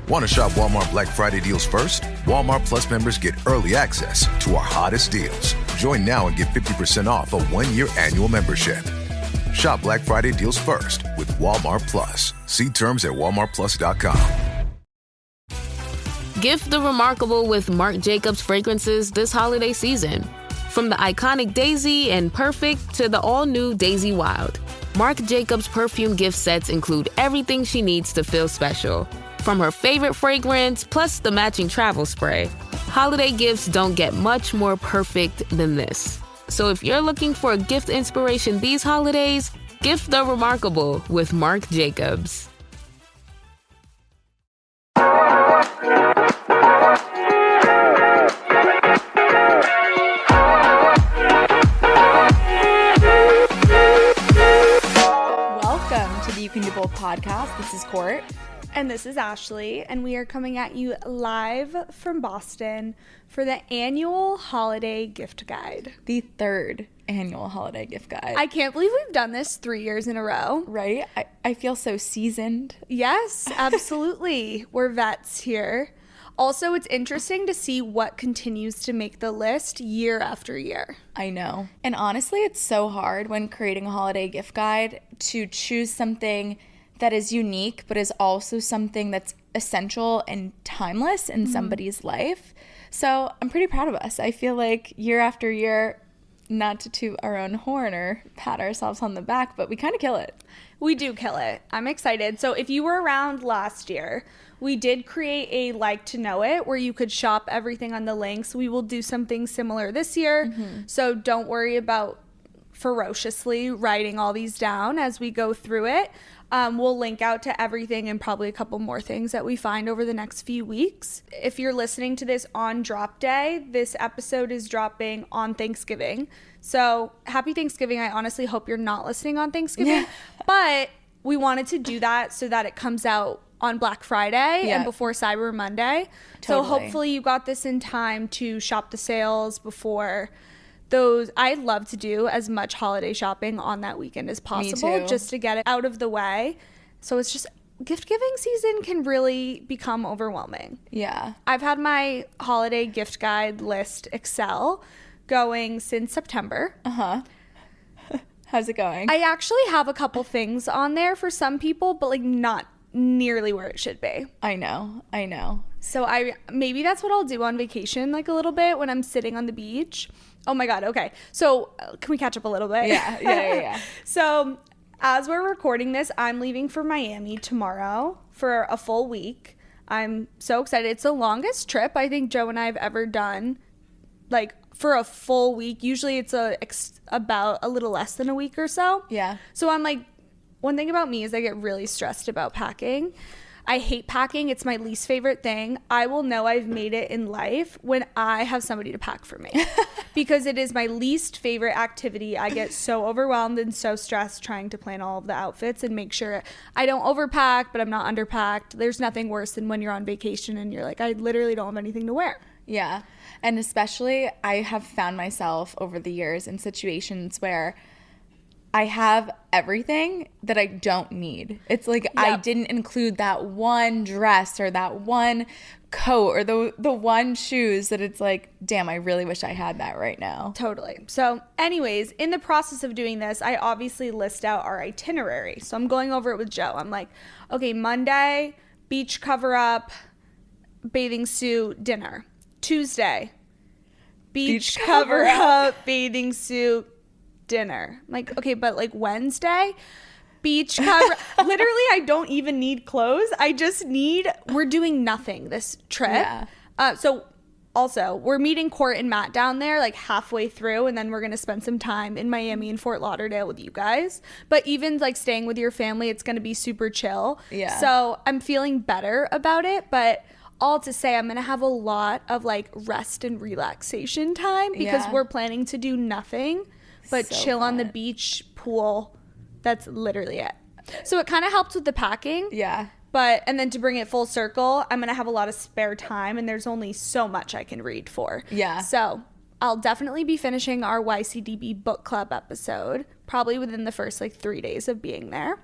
Want to shop Walmart Black Friday deals first? Walmart Plus members get early access to our hottest deals. Join now and get 50% off a 1-year annual membership. Shop Black Friday deals first with Walmart Plus. See terms at walmartplus.com. Gift the remarkable with Marc Jacobs fragrances this holiday season. From the iconic Daisy and Perfect to the all-new Daisy Wild, Marc Jacobs perfume gift sets include everything she needs to feel special. From her favorite fragrance, plus the matching travel spray, holiday gifts don't get much more perfect than this. So if you're looking for a gift inspiration these holidays, gift the remarkable with Marc Jacobs. Welcome to the You Can Do Both podcast. This is Court. And this is Ashley, and we are coming at you live from Boston for the annual holiday gift guide. The third annual holiday gift guide. I can't believe we've done this 3 years in a row. Right? I feel so seasoned. Yes, absolutely. We're vets here. Also, it's interesting to see what continues to make the list year after year. I know. And honestly, it's so hard when creating a holiday gift guide to choose something that is unique, but is also something that's essential and timeless in somebody's life. So I'm pretty proud of us. I feel like year after year, not to toot our own horn or pat ourselves on the back, but we kind of kill it. We do kill it. I'm excited. So if you were around last year, we did create a Like to Know It where you could shop everything on the links. We will do something similar this year. So don't worry about ferociously writing all these down as we go through it. We'll link out to everything and probably a couple more things that we find over the next few weeks. If you're listening to this on drop day, this episode is dropping on Thanksgiving. So happy Thanksgiving. I honestly hope you're not listening on Thanksgiving, but we wanted to do that so that it comes out on Black Friday and before Cyber Monday. So hopefully you got this in time to shop the sales before those. I love to do as much holiday shopping on that weekend as possible just to get it out of the way. So it's just gift giving season can really become overwhelming. Yeah. I've had my holiday gift guide list Excel going since September. How's it going? I actually have a couple things on there for some people, but like not nearly where it should be. I know. So maybe that's what I'll do on vacation, like a little bit when I'm sitting on the beach. Oh my God. Okay. So can we catch up a little bit? Yeah. So as we're recording this, I'm leaving for Miami tomorrow for a full week. I'm so excited. It's the longest trip I think Joe and I have ever done, like for a full week. Usually it's about a little less than a week or so. Yeah. So I'm like, one thing about me is I get really stressed about packing. I hate packing. It's my least favorite thing. I will know I've made it in life when I have somebody to pack for me because it is my least favorite activity. I get so overwhelmed and so stressed trying to plan all of the outfits and make sure I don't overpack, but I'm not underpacked. There's nothing worse than when you're on vacation and you're like, I literally don't have anything to wear. Yeah. And especially I have found myself over the years in situations where I have everything that I don't need. It's like I didn't include that one dress or that one coat or the one shoes that it's like, damn, I really wish I had that right now. Totally. So anyways, in the process of doing this, I obviously list out our itinerary. So I'm going over it with Joe. I'm like, okay, Monday, beach cover up, bathing suit, dinner. Tuesday, beach cover up, bathing suit, dinner. I'm like, okay, but like Wednesday, beach cover. Literally, I don't even need clothes. I just need, we're doing nothing this trip. Yeah. So also, we're meeting Court and Matt down there like halfway through, and then we're going to spend some time in Miami and Fort Lauderdale with you guys. But even like staying with your family, it's going to be super chill. Yeah. So I'm feeling better about it, but all to say I'm going to have a lot of like rest and relaxation time because we're planning to do nothing but So chill on the fun. beach, pool. That's literally it. So it kind of helps with the packing. Yeah. And then to bring it full circle, I'm going to have a lot of spare time and there's only so much I can read for. Yeah. So I'll definitely be finishing our YCDB book club episode, probably within the first like 3 days of being there.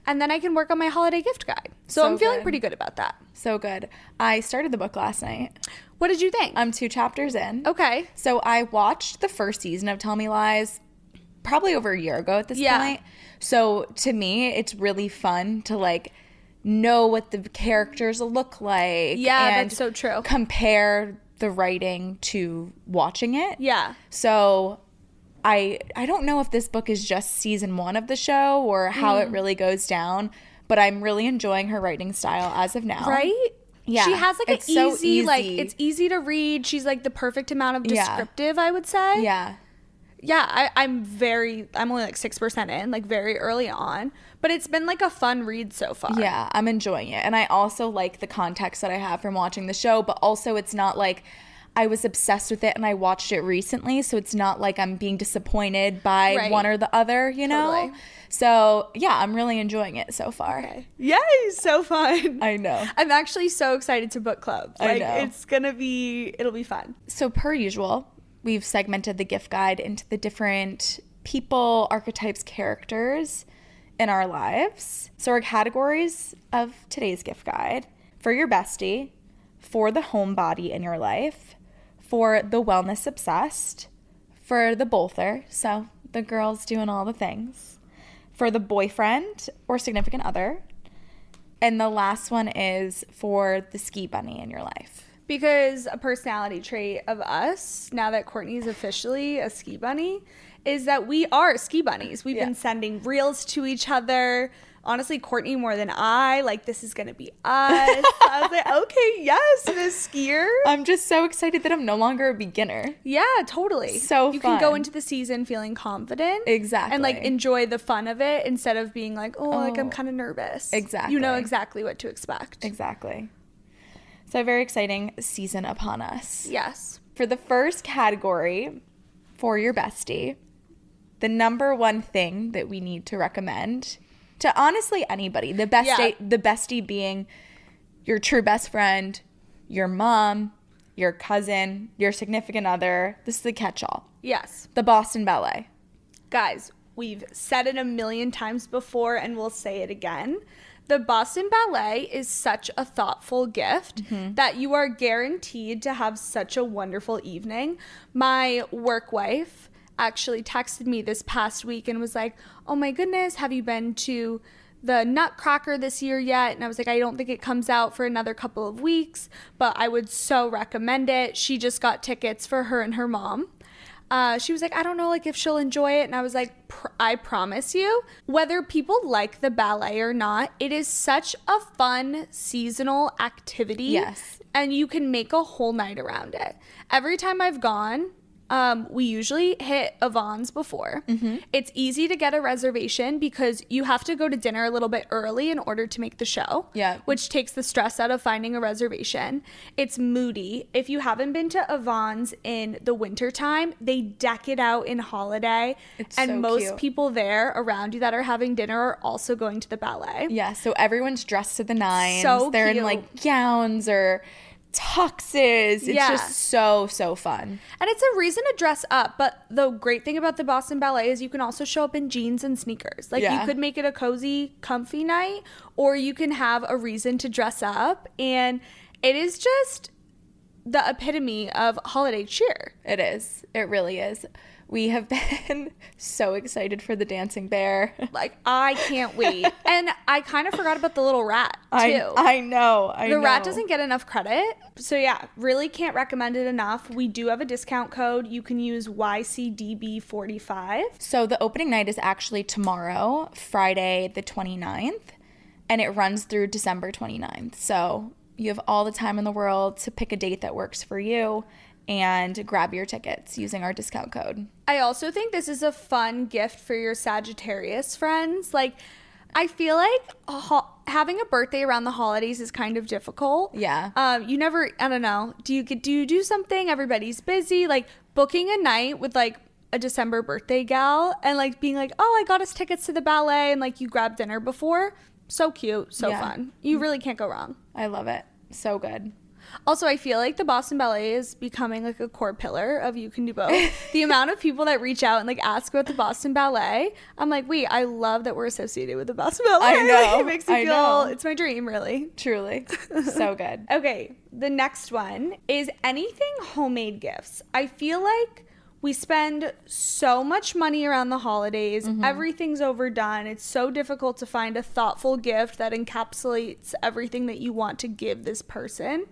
and then I can work on my holiday gift guide. So I'm feeling pretty good about that. So good. I started the book last night. What did you think? I'm 2 chapters in. Okay. So I watched the first season of Tell Me Lies probably over a year ago at this point. So to me, it's really fun to like know what the characters look like. Yeah, and that's so true. Compare the writing to watching it. Yeah. So I don't know if this book is just season 1 of the show or how it really goes down, but I'm really enjoying her writing style as of now. Right? Yeah. She has like it's an so easy, like it's easy to read. She's like the perfect amount of descriptive, I would say. Yeah. Yeah, I'm only like 6% in, like very early on, but it's been like a fun read so far. Yeah, I'm enjoying it. And I also like the context that I have from watching the show, but also it's not like I was obsessed with it and I watched it recently, so it's not like I'm being disappointed by one or the other, you know? Totally. So, yeah, I'm really enjoying it so far. Okay. Yay, so fun. I know. I'm actually so excited to book club. I know. It'll be fun. So, per usual, we've segmented the gift guide into the different people, archetypes, characters in our lives. So, our categories of today's gift guide: for your bestie, for the homebody in your life, for the wellness obsessed, for the bother, so the girls doing all the things, for the boyfriend or significant other, and the last one is for the ski bunny in your life. Because a personality trait of us, now that Courtney's officially a ski bunny, is that we are ski bunnies. We've been sending reels to each other. Honestly, Courtney more than I. Like, this is going to be us. I was like, okay, yes, this skier. I'm just so excited that I'm no longer a beginner. Yeah, totally. So you fun. can go into the season feeling confident. Exactly. And, like, enjoy the fun of it instead of being like, like, I'm kind of nervous. Exactly. You know exactly what to expect. Exactly. So a very exciting season upon us. Yes. For the first category, for your bestie, the number one thing that we need to recommend to honestly anybody, the bestie being your true best friend, your mom, your cousin, your significant other. This is the catch-all. Yes. The Boston Ballet. Guys, we've said it a million times before and we'll say it again. The Boston Ballet is such a thoughtful gift that you are guaranteed to have such a wonderful evening. My work wife actually texted me this past week and was like, oh my goodness, have you been to the Nutcracker this year yet? And I was like, I don't think it comes out for another couple of weeks, but I would so recommend it. She just got tickets for her and her mom. She was like, I don't know, like, if she'll enjoy it. And I was like, I promise you, whether people like the ballet or not, it is such a fun seasonal activity. Yes. And you can make a whole night around it. Every time I've gone, we usually hit Yvonne's before. It's easy to get a reservation because you have to go to dinner a little bit early in order to make the show. Yeah. Which takes the stress out of finding a reservation. It's moody. If you haven't been to Yvonne's in the wintertime, they deck it out in holiday. It's and so most cute. people there around you that are having dinner are also going to the ballet. Yeah, so everyone's dressed to the nines. So They're cute. in like gowns or tuxes. It's just so fun. And it's a reason to dress up. But the great thing about the Boston Ballet is you can also show up in jeans and sneakers. Like, you could make it a cozy, comfy night, or you can have a reason to dress up. And it is just the epitome of holiday cheer. It is. It really is. We have been so excited for the dancing bear. Like, I can't wait. And I kind of forgot about the little rat, too. I know. The rat doesn't get enough credit. So, yeah, really can't recommend it enough. We do have a discount code. You can use YCDB45. So the opening night is actually tomorrow, Friday the 29th, and it runs through December 29th. So you have all the time in the world to pick a date that works for you and grab your tickets using our discount code. I also think this is a fun gift for your Sagittarius friends. Like, I feel like having a birthday around the holidays is kind of difficult. Yeah. You never, I don't know, do you do something? Everybody's busy. Like, booking a night with like a December birthday gal and like being like, oh, I got us tickets to the ballet, and like you grabbed dinner before. So cute, so fun. You really can't go wrong. I love it. So good. Also, I feel like the Boston Ballet is becoming like a core pillar of You Can Do Both. The amount of people that reach out and like ask about the Boston Ballet, I'm like, wait, I love that we're associated with the Boston Ballet. I know. It makes me feel, it's my dream, really. Truly. So good. Okay, the next one is anything homemade gifts. I feel like we spend so much money around the holidays. Everything's overdone. It's so difficult to find a thoughtful gift that encapsulates everything that you want to give this person.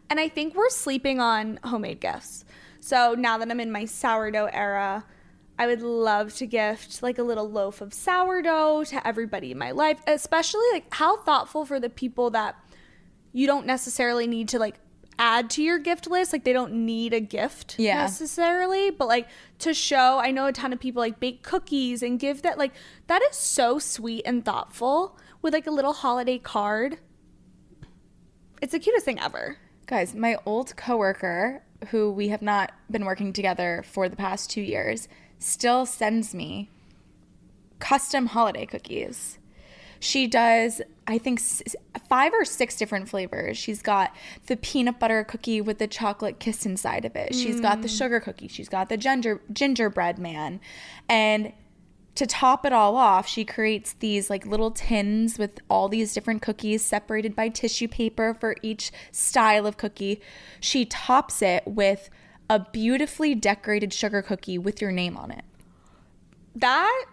And I think we're sleeping on homemade gifts. So now that I'm in my sourdough era, I would love to gift like a little loaf of sourdough to everybody in my life, especially like how thoughtful for the people that you don't necessarily need to like add to your gift list. Like they don't need a gift necessarily, but like to show, I know a ton of people like bake cookies and give that, like that is so sweet and thoughtful with like a little holiday card. It's the cutest thing ever. Guys, my old coworker, who we have not been working together for the past 2 years, still sends me custom holiday cookies. She does, I think, 5 or 6 different flavors. She's got the peanut butter cookie with the chocolate kiss inside of it. She's got the sugar cookie. She's got the gingerbread man. And to top it all off, she creates these like little tins with all these different cookies separated by tissue paper for each style of cookie. She tops it with a beautifully decorated sugar cookie with your name on it. That,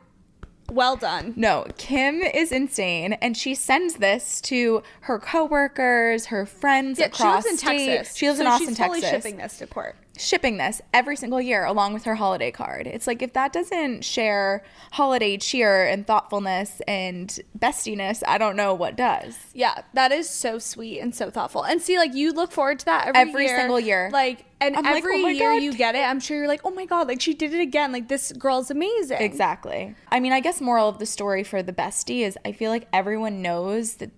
well done. No, Kim is insane, and she sends this to her coworkers, her friends across she lives in state. Texas. She lives in Austin, she's Texas. She's shipping this to port. Shipping this every single year along with her holiday card. It's like, if that doesn't share holiday cheer and thoughtfulness and bestiness, I don't know what does. Yeah, that is so sweet and so thoughtful. And see, like, you look forward to that every year. Single year. Like, and I'm every like, oh year God. you get it, I'm sure you're like, oh my God, like she did it again. Like this girl's amazing. Exactly. I mean, I guess moral of the story for the bestie is I feel like everyone knows that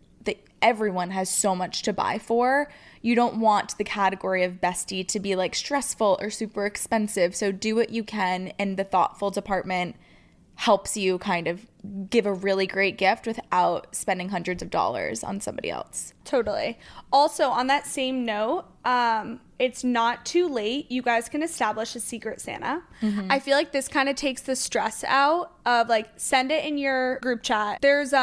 everyone has so much to buy for. You don't want the category of bestie to be like stressful or super expensive. So do what you can, and the thoughtful department helps you kind of give a really great gift without spending hundreds of dollars on somebody else. Totally. Also, on that same note, it's not too late. You guys can establish a secret Santa. I feel like this kind of takes the stress out of like, send it in your group chat. There's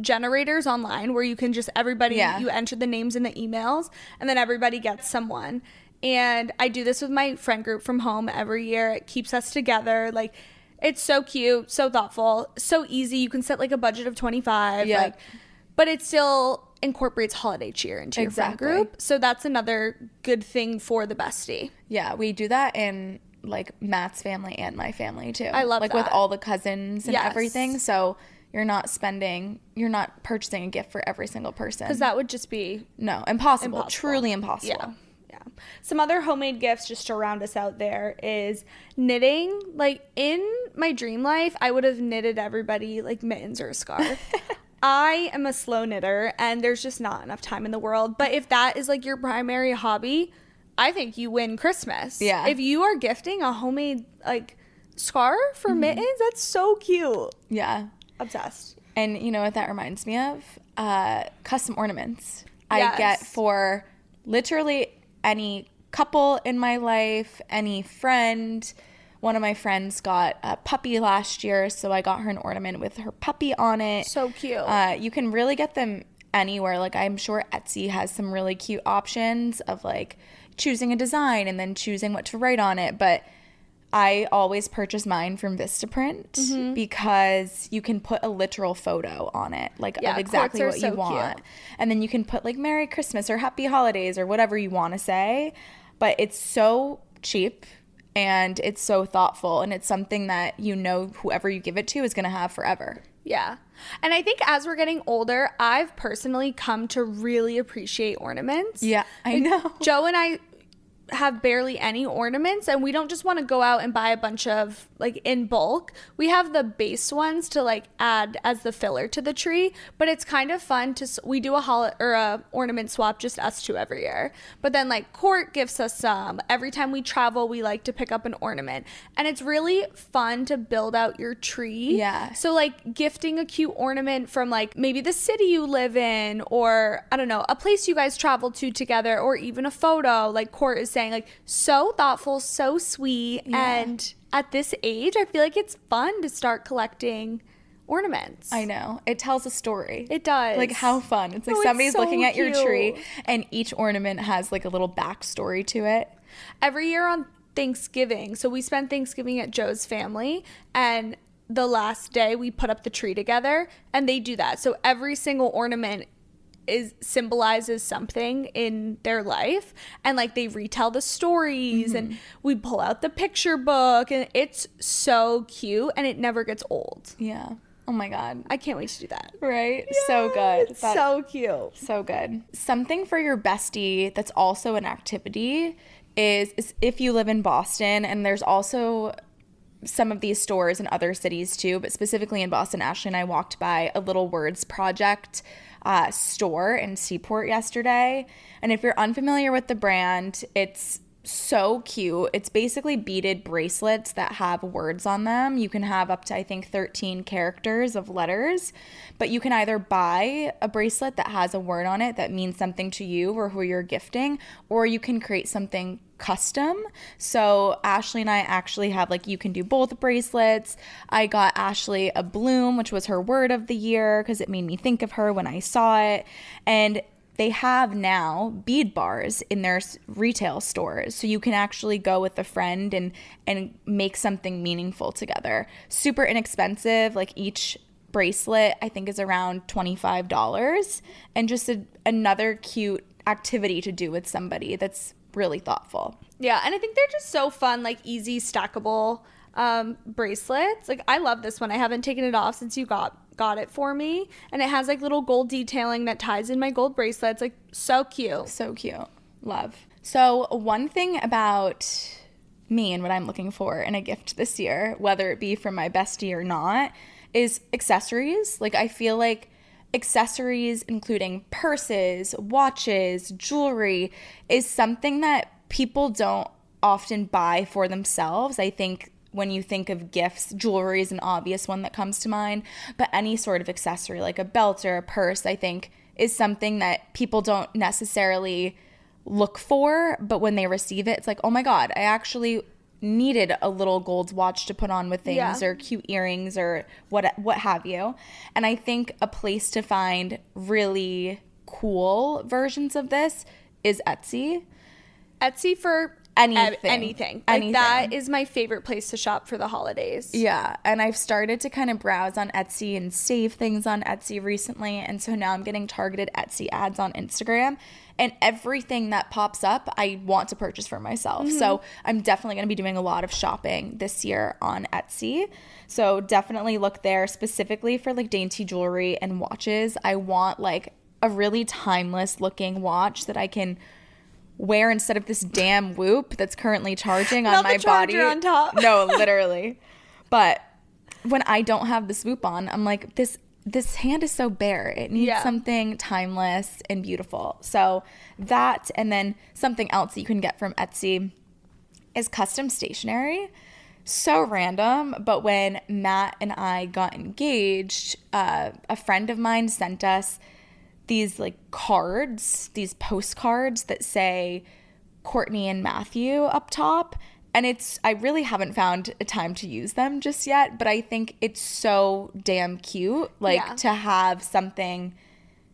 generators online where you can just everybody, you enter the names in the emails and then everybody gets someone. And I do this with my friend group from home every year. It keeps us together. Like, it's so cute, so thoughtful, so easy. You can set like a budget of $25, like, but it still incorporates holiday cheer into your friend group. So that's another good thing for the bestie. Yeah, we do that in like Matt's family and my family too. I love like that. with all the cousins and everything. So you're not purchasing a gift for every single person. Because that would just be impossible. Truly impossible. Yeah. Some other homemade gifts just to round us out there is knitting. Like in my dream life, I would have knitted everybody like mittens or a scarf. I am a slow knitter and there's just not enough time in the world. But if that is like your primary hobby, I think you win Christmas. Yeah. If you are gifting a homemade like scarf or mittens, that's so cute. Yeah. Obsessed. And you know what that reminds me of? Custom ornaments. I get for literally any couple in my life, any friend. One of my friends got a puppy last year, so I got her an ornament with her puppy on it. So cute. You can really get them anywhere. Like, I'm sure Etsy has some really cute options of like choosing a design and then choosing what to write on it. But I always purchase mine from Vistaprint because you can put a literal photo on it, like of exactly what you want. Cute. And then you can put like Merry Christmas or Happy Holidays or whatever you want to say. But it's so cheap and it's so thoughtful, and it's something that you know whoever you give it to is going to have forever. Yeah. And I think as we're getting older, I've personally come to really appreciate ornaments. Yeah, I know. Joe and I have barely any ornaments, and we don't just want to go out and buy a bunch of like in bulk. We have the base ones to like add as the filler to the tree, but it's kind of fun to we do a ornament swap, just us two every year. But then like Court gives us some. Every time we travel, we like to pick up an ornament, and it's really fun to build out your tree. Yeah. So like gifting a cute ornament from like maybe the city you live in, or I don't know, a place you guys traveled to together, or even a photo, like Court is saying, like so thoughtful, so sweet. And at this age, I feel like it's fun to start collecting ornaments. I know. It tells a story. It does. Like, how fun. It's like somebody's looking at your tree, and each ornament has like a little backstory to it. Every year on Thanksgiving, so we spend Thanksgiving at Joe's family, and the last day we put up the tree together, and they do that. So every single ornament symbolizes something in their life, and like they retell the stories, and we pull out the picture book, and it's so cute, and it never gets old. Yeah. Oh my God. I can't wait to do that. Right? Yes, so good. So cute. So good. Something for your bestie that's also an activity is if you live in Boston, and there's also some of these stores in other cities too, but specifically in Boston, Ashley and I walked by a Little Words Project store in Seaport yesterday. And if you're unfamiliar with the brand, it's so cute. It's basically beaded bracelets that have words on them. You can have up to, I think, 13 characters of letters, but you can either buy a bracelet that has a word on it that means something to you or who you're gifting, or you can create something custom. So Ashley and I actually have, like, you can do both bracelets. I got Ashley a bloom, which was her word of the year because it made me think of her when I saw it. And they have now bead bars in their retail stores, so you can actually go with a friend and make something meaningful together. Super inexpensive. Like, each bracelet I think is around $25, and just another cute activity to do with somebody that's really thoughtful. Yeah, and I think they're just so fun, like easy stackable bracelets. Like, I love this one. I haven't taken it off since you got it for me, and it has like little gold detailing that ties in my gold bracelets. Like, so cute. So cute. Love. So one thing about me and what I'm looking for in a gift this year, whether it be from my bestie or not, is accessories. Like, I feel like accessories, including purses, watches, jewelry, is something that people don't often buy for themselves. I think when you think of gifts, jewelry is an obvious one that comes to mind, but any sort of accessory like a belt or a purse, I think, is something that people don't necessarily look for, but when they receive it, it's like, oh my God, I actually needed a little gold watch to put on with things, or cute earrings, or what have you. And I think a place to find really cool versions of this is Etsy. Etsy for anything. Like, that is my favorite place to shop for the holidays. Yeah, and I've started to kind of browse on Etsy and save things on Etsy recently, and so now I'm getting targeted Etsy ads on Instagram, and everything that pops up I want to purchase for myself. So I'm definitely going to be doing a lot of shopping this year on Etsy. So definitely look there, specifically for like dainty jewelry and watches. I want like a really timeless looking watch that I can wear instead of this damn Whoop that's currently charging on my body. On top. No, literally. But when I don't have this Whoop on, I'm like, this hand is so bare. It needs something timeless and beautiful. So that, and then something else that you can get from Etsy is custom stationery. So random, but when Matt and I got engaged, a friend of mine sent us these like cards, these postcards that say Courtney and Matthew up top. And I really haven't found a time to use them just yet, but I think it's so damn cute, like, to have something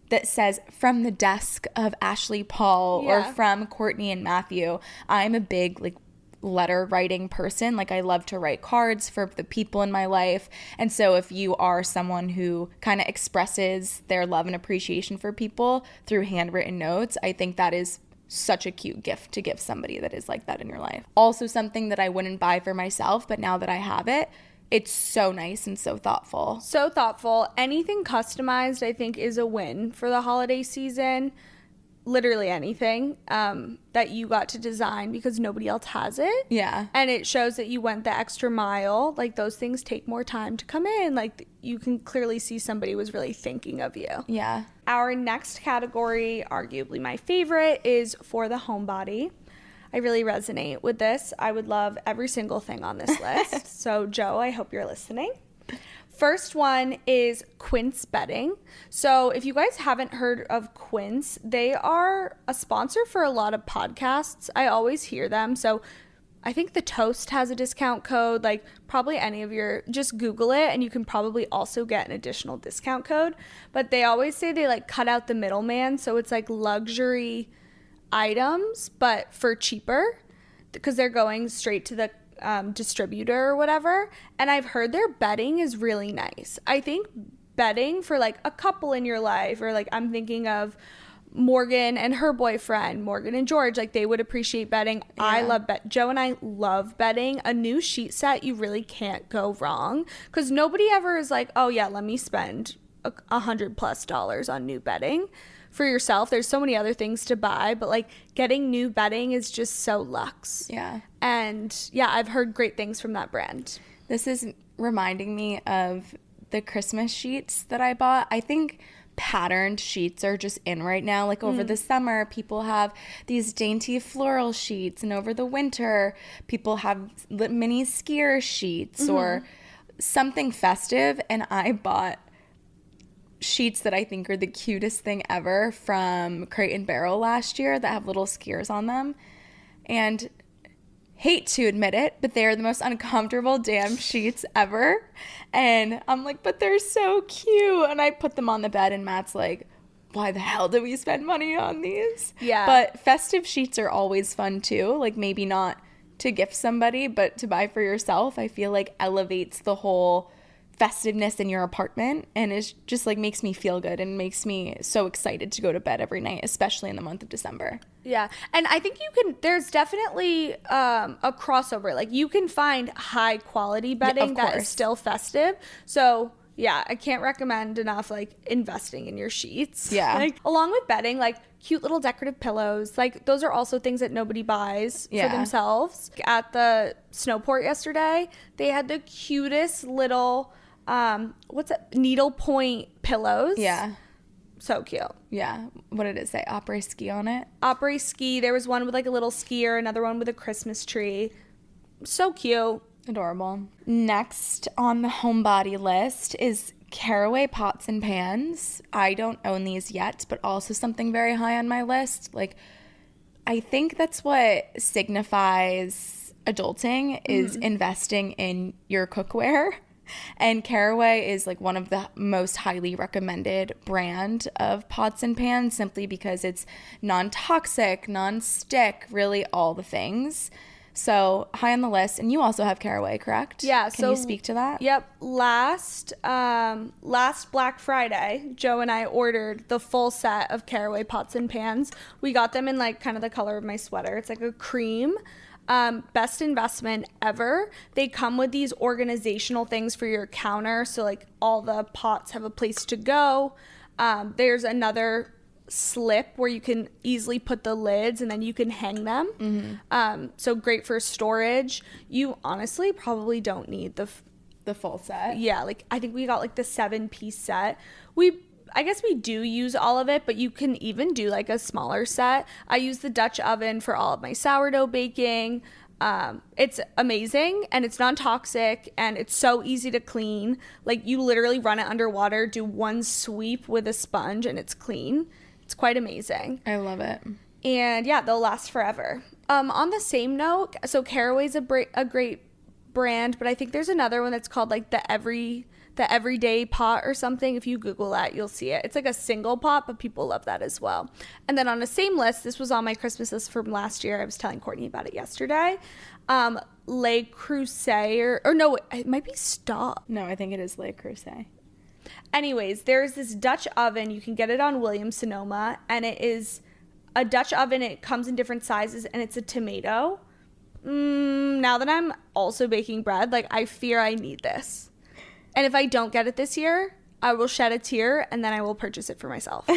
that says from the desk of Ashley Paul or from Courtney and Matthew. I'm a big like letter writing person. Like, I love to write cards for the people in my life. And so if you are someone who kind of expresses their love and appreciation for people through handwritten notes, I think that is such a cute gift to give somebody that is like that in your life. Also something that I wouldn't buy for myself, but now that I have it, it's so nice and so thoughtful. So thoughtful. Anything customized, I think, is a win for the holiday season. literally anything that you got to design because nobody else has it. Yeah. And it shows that you went the extra mile. Like, those things take more time to come in. Like, you can clearly see somebody was really thinking of you. Yeah. Our next category, arguably my favorite, is for the homebody. I really resonate with this. I would love every single thing on this list. So, Joe, I hope you're listening. First one is Quince bedding. So if you guys haven't heard of Quince, they are a sponsor for a lot of podcasts. I always hear them. So I think The Toast has a discount code. Like, probably any of your, just Google it and you can probably also get an additional discount code. But they always say they like cut out the middleman. So it's like luxury items, but for cheaper, because they're going straight to the distributor or whatever. And I've heard their bedding is really nice. I think bedding for like a couple in your life, or like I'm thinking of Morgan and her boyfriend, Morgan and George, like they would appreciate bedding. Yeah. I love Joe and I love bedding. A new sheet set, you really can't go wrong, because nobody ever is like, oh yeah, let me spend $100+ on new bedding for yourself. There's so many other things to buy, but like getting new bedding is just so luxe. Yeah. And yeah, I've heard great things from that brand. This is reminding me of the Christmas sheets that I bought. I think patterned sheets are just in right now. Like over the summer, people have these dainty floral sheets, and over the winter, people have mini skier sheets or something festive. And I bought sheets that I think are the cutest thing ever from Crate & Barrel last year that have little skiers on them. And hate to admit it, but they're the most uncomfortable damn sheets ever. And I'm like, but they're so cute. And I put them on the bed and Matt's like, why the hell did we spend money on these? Yeah. But festive sheets are always fun too. Like maybe not to gift somebody, but to buy for yourself, I feel like elevates the whole festiveness in your apartment, and it just like makes me feel good and makes me so excited to go to bed every night, especially in the month of December. Yeah. And I think there's definitely a crossover. Like you can find high quality bedding that is still festive. So yeah, I can't recommend enough like investing in your sheets. Yeah. Like along with bedding, like cute little decorative pillows. Like those are also things that nobody buys for themselves. At the Snowport yesterday, they had the cutest little needlepoint pillows. Yeah. So cute. Yeah. What did it say? Opera ski on it? Opera ski. There was one with like a little skier, another one with a Christmas tree. So cute. Adorable. Next on the homebody list is Caraway pots and pans. I don't own these yet, but also something very high on my list. Like, I think that's what signifies adulting is investing in your cookware. And Caraway is like one of the most highly recommended brand of pots and pans, simply because it's non-toxic, non-stick, really all the things. So high on the list. And you also have Caraway, correct? Yeah. Can you speak to that? Yep. Last Black Friday, Joe and I ordered the full set of Caraway pots and pans. We got them in like kind of the color of my sweater. It's like a cream. Best investment ever. They come with these organizational things for your counter, so like all the pots have a place to go. There's another slip where you can easily put the lids and then you can hang them. So great for storage. You honestly probably don't need the full set. Yeah, like I think we got like the 7-piece set. I guess we do use all of it, but you can even do like a smaller set. I use the Dutch oven for all of my sourdough baking. It's amazing, and it's non-toxic, and it's so easy to clean. Like you literally run it underwater, do one sweep with a sponge, and it's clean. It's quite amazing. I love it. And yeah, they'll last forever. On the same note, so Caraway's a great brand, but I think there's another one that's called like the everyday pot or something. If you Google that, you'll see it. It's like a single pot, but people love that as well. And then on the same list, this was on my Christmas list from last year. I was telling Courtney about it yesterday. Le Creuset, or no, it might be Stop. No, I think it is Le Creuset. Anyways, there's this Dutch oven. You can get it on Williams-Sonoma, and it is a Dutch oven. It comes in different sizes, and it's a tomato. Now that I'm also baking bread, like I fear I need this. And if I don't get it this year, I will shed a tear and then I will purchase it for myself.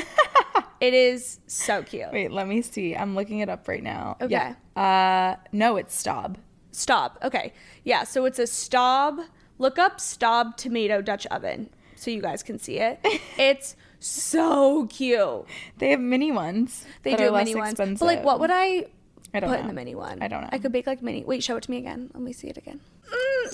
It is so cute. Wait, let me see. I'm looking it up right now. Okay. Yeah. No, it's Staub. Staub. Okay. Yeah, so it's a Staub. Look up Staub tomato Dutch oven so you guys can see it. It's so cute. They have mini ones. They do have mini ones. But like, what would I don't put know. in the mini one? I don't know. I could bake like mini. Wait, show it to me again. Let me see it again.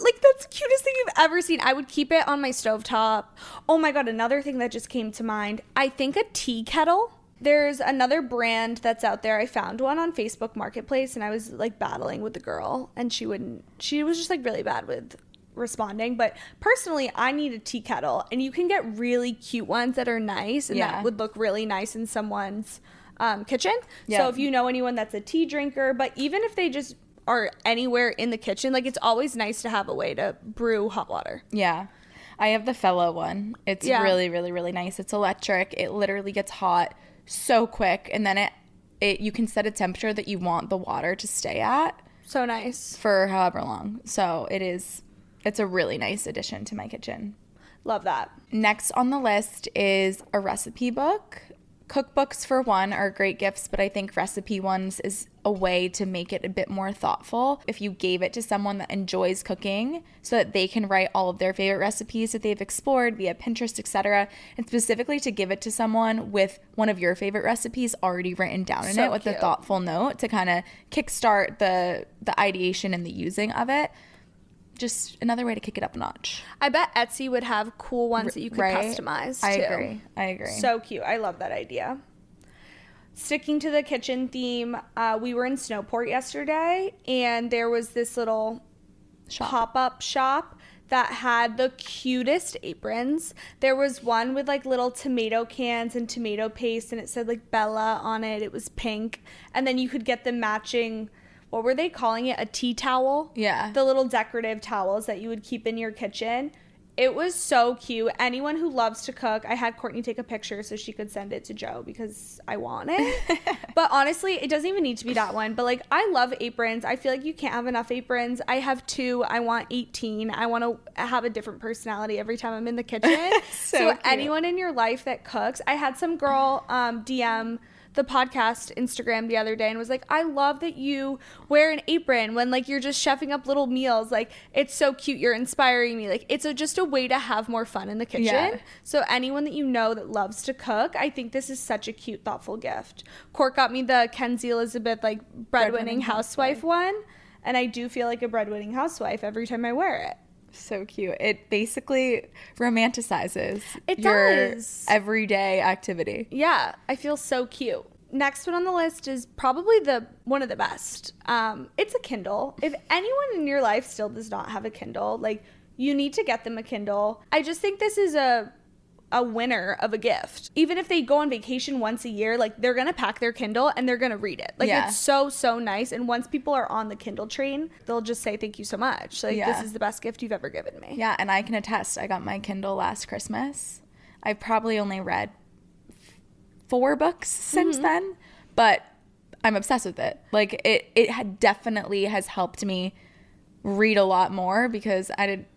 Like, that's the cutest thing you've ever seen. I would keep it on my stovetop. Oh my God, another thing that just came to mind. I think a tea kettle. There's another brand that's out there. I found one on Facebook Marketplace, and I was like battling with the girl, and she was just like really bad with responding. But personally, I need a tea kettle, and you can get really cute ones that are nice and that would look really nice in someone's kitchen. So if you know anyone that's a tea drinker, but even if they just are anywhere in the kitchen, like, it's always nice to have a way to brew hot water. Yeah. I have the Fellow one. It's really, really, really nice. It's electric. It literally gets hot so quick, and then it you can set a temperature that you want the water to stay at. So nice. For however long. So it's a really nice addition to my kitchen. Love that. Next on the list is a recipe book. Cookbooks, for one, are great gifts, but I think recipe ones is a way to make it a bit more thoughtful. If you gave it to someone that enjoys cooking so that they can write all of their favorite recipes that they've explored via Pinterest, etc., and specifically to give it to someone with one of your favorite recipes already written down in it with a thoughtful note to kind of kickstart the ideation and the using of it. Just another way to kick it up a notch. I bet Etsy would have cool ones that you could customize too. I agree. So cute. I love that idea. Sticking to the kitchen theme, we were in Snowport yesterday, and there was this little pop-up shop that had the cutest aprons. There was one with like little tomato cans and tomato paste, and it said like Bella on it. It was pink. And then you could get the matching, what were they calling it? A tea towel? Yeah. The little decorative towels that you would keep in your kitchen. It was so cute. Anyone who loves to cook, I had Courtney take a picture so she could send it to Joe because I want it. But honestly, it doesn't even need to be that one. But like, I love aprons. I feel like you can't have enough aprons. I have 2. I want 18. I want to have a different personality every time I'm in the kitchen. So anyone in your life that cooks, I had some girl DM the podcast Instagram the other day and was like, I love that you wear an apron when like you're just chefing up little meals. Like, it's so cute. You're inspiring me. Like, it's just a way to have more fun in the kitchen. Yeah. So anyone that you know that loves to cook, I think this is such a cute, thoughtful gift. Court got me the Kenzie Elizabeth like breadwinning housewife one, and I do feel like a breadwinning housewife every time I wear it. So cute. It basically romanticizes your everyday activity. Yeah, I feel so cute. Next one on the list is probably one of the best. It's a Kindle. If anyone in your life still does not have a Kindle, like, you need to get them a Kindle. I just think this is a winner of a gift. Even if they go on vacation once a year, like, they're gonna pack their Kindle and they're gonna read it. Like, it's so nice. And once people are on the Kindle train, they'll just say thank you so much. Like, this is the best gift you've ever given me. Yeah, and I can attest. I got my Kindle last Christmas. I've probably only read 4 books since then, but I'm obsessed with it. Like, it definitely has helped me read a lot more because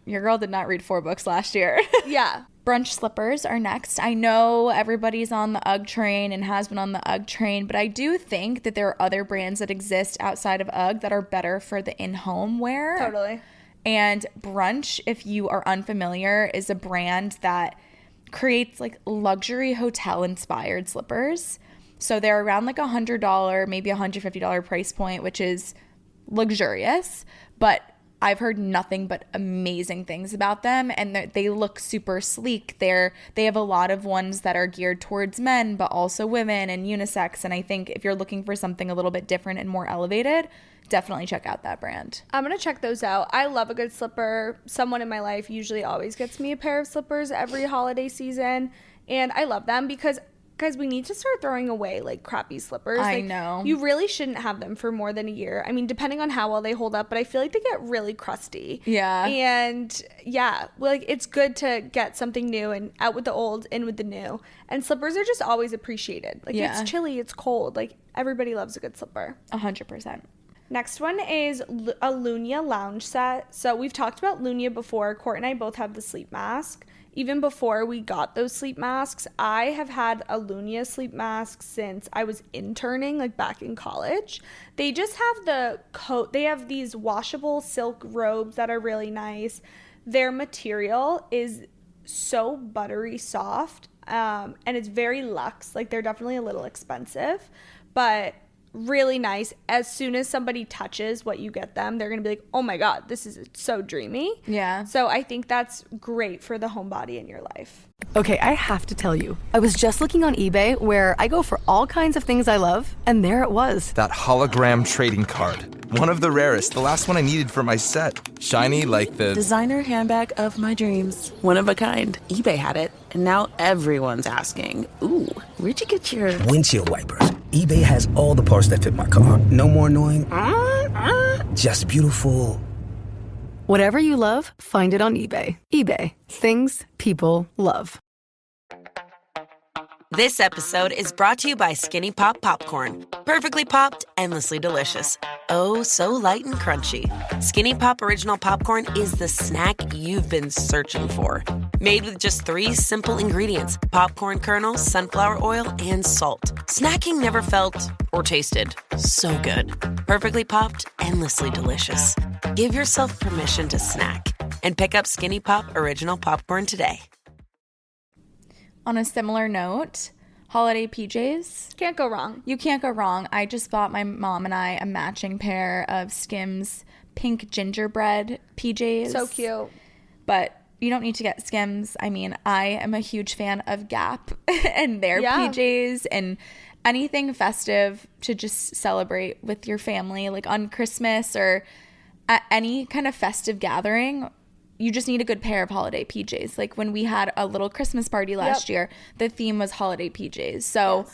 your girl did not read 4 books last year. Yeah. Brunch slippers are next. I know everybody's on the UGG train and has been on the UGG train, but I do think that there are other brands that exist outside of UGG that are better for the in-home wear. Totally. And Brunch, if you are unfamiliar, is a brand that creates like luxury hotel inspired slippers. So they're around like $100, maybe $150 price point, which is luxurious, but I've heard nothing but amazing things about them, and they look super sleek. They have a lot of ones that are geared towards men, but also women and unisex. And I think if you're looking for something a little bit different and more elevated, definitely check out that brand. I'm going to check those out. I love a good slipper. Someone in my life usually always gets me a pair of slippers every holiday season, and I love them because, guys, we need to start throwing away like crappy slippers. I know. You really shouldn't have them for more than a year. I mean, depending on how well they hold up, but I feel like they get really crusty. Yeah. And yeah, like, it's good to get something new and out with the old, in with the new. And slippers are just always appreciated. Like, it's chilly, it's cold. Like, everybody loves a good slipper. 100%. Next one is a Lunia lounge set. So we've talked about Lunia before. Court and I both have the sleep mask. even before we got those sleep masks, I have had a Lunia sleep mask since I was interning, like back in college. They just have they have these washable silk robes that are really nice. Their material is so buttery soft, and it's very luxe. Like, they're definitely a little expensive, but really nice. As soon as somebody touches what you get them, they're gonna be like, oh my god, this is so dreamy. Yeah. So I think that's great for the homebody in your life. Okay, I have to tell you, I was just looking on eBay where I go for all kinds of things I love, and there it was. That hologram trading card. One of the rarest, the last one I needed for my set. Shiny like the designer handbag of my dreams. One of a kind. eBay had it, and now everyone's asking, ooh, where'd you get your windshield wipers? eBay has all the parts that fit my car. No more annoying, just beautiful. Whatever you love, find it on eBay. eBay, things people love. This episode is brought to you by Skinny Pop Popcorn. Perfectly popped, endlessly delicious. Oh, so light and crunchy. Skinny Pop Original Popcorn is the snack you've been searching for. Made with just 3 simple ingredients: popcorn kernels, sunflower oil, and salt. Snacking never felt or tasted so good. Perfectly popped, endlessly delicious. Give yourself permission to snack and pick up Skinny Pop Original Popcorn today. On a similar note, holiday PJs. Can't go wrong. You can't go wrong. I just bought my mom and I a matching pair of Skims pink gingerbread PJs. So cute. But you don't need to get Skims. I mean, I am a huge fan of Gap and their PJs and anything festive to just celebrate with your family, like on Christmas or at any kind of festive gathering. You just need a good pair of holiday PJs. Like when we had a little Christmas party last year, the theme was holiday PJs. So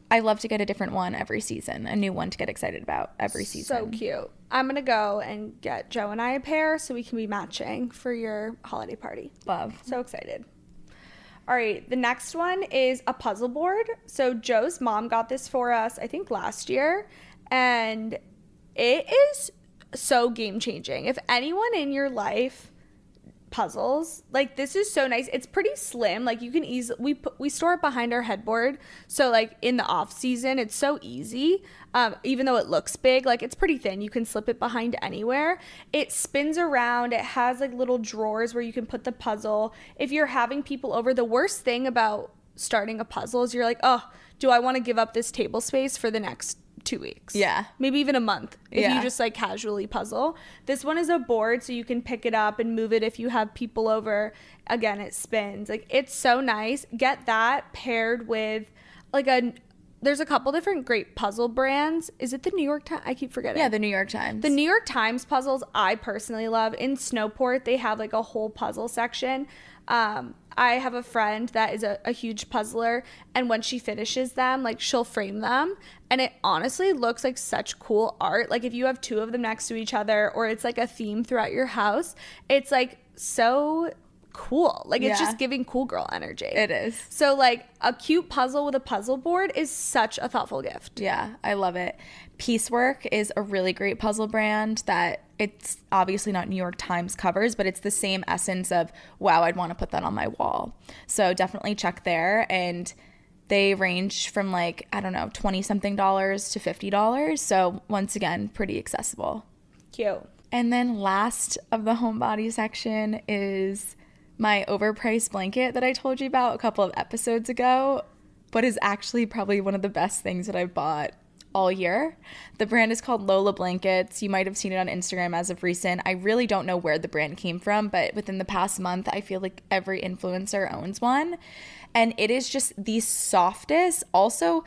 I love to get a different one every season, a new one to get excited about every season. So cute. I'm going to go and get Joe and I a pair so we can be matching for your holiday party. Love. So excited. All right, the next one is a puzzle board. So Joe's mom got this for us, I think last year, and it is so game changing. If anyone in your life puzzles, like, this is so nice. It's pretty slim. Like, you can easily we store it behind our headboard, so like in the off season it's so easy. Even though it looks big, like, it's pretty thin. You can slip it behind anywhere. It spins around. It has like little drawers where you can put the puzzle. If you're having people over, the worst thing about starting a puzzle is you're like, oh, do I want to give up this table space for the next 2 weeks? Yeah. Maybe even a month if you just like casually puzzle. This one is a board, so you can pick it up and move it if you have people over. Again, it spins. Like, it's so nice. Get that paired with like there's a couple different great puzzle brands. Is it the New York Times? I keep forgetting. Yeah, the New York Times. The New York Times puzzles I personally love. In Snowport, they have like a whole puzzle section. I have a friend that is a huge puzzler, and when she finishes them, like, she'll frame them, and it honestly looks like such cool art. Like, if you have 2 of them next to each other, or it's like a theme throughout your house, it's like so cool. Like, it's just giving cool girl energy. It is. So like, a cute puzzle with a puzzle board is such a thoughtful gift. Yeah, I love it. Piecework is a really great puzzle brand that it's obviously not New York Times covers, but it's the same essence of, wow, I'd want to put that on my wall. So definitely check there. And they range from like, I don't know, $20-something to $50. So once again, pretty accessible. Cute. And then last of the homebody section is my overpriced blanket that I told you about a couple of episodes ago, but is actually probably one of the best things that I've bought all year. The brand is called Lola Blankets. You might have seen it on Instagram as of recent. I really don't know where the brand came from, but within the past month, I feel like every influencer owns one. And it is just the softest, also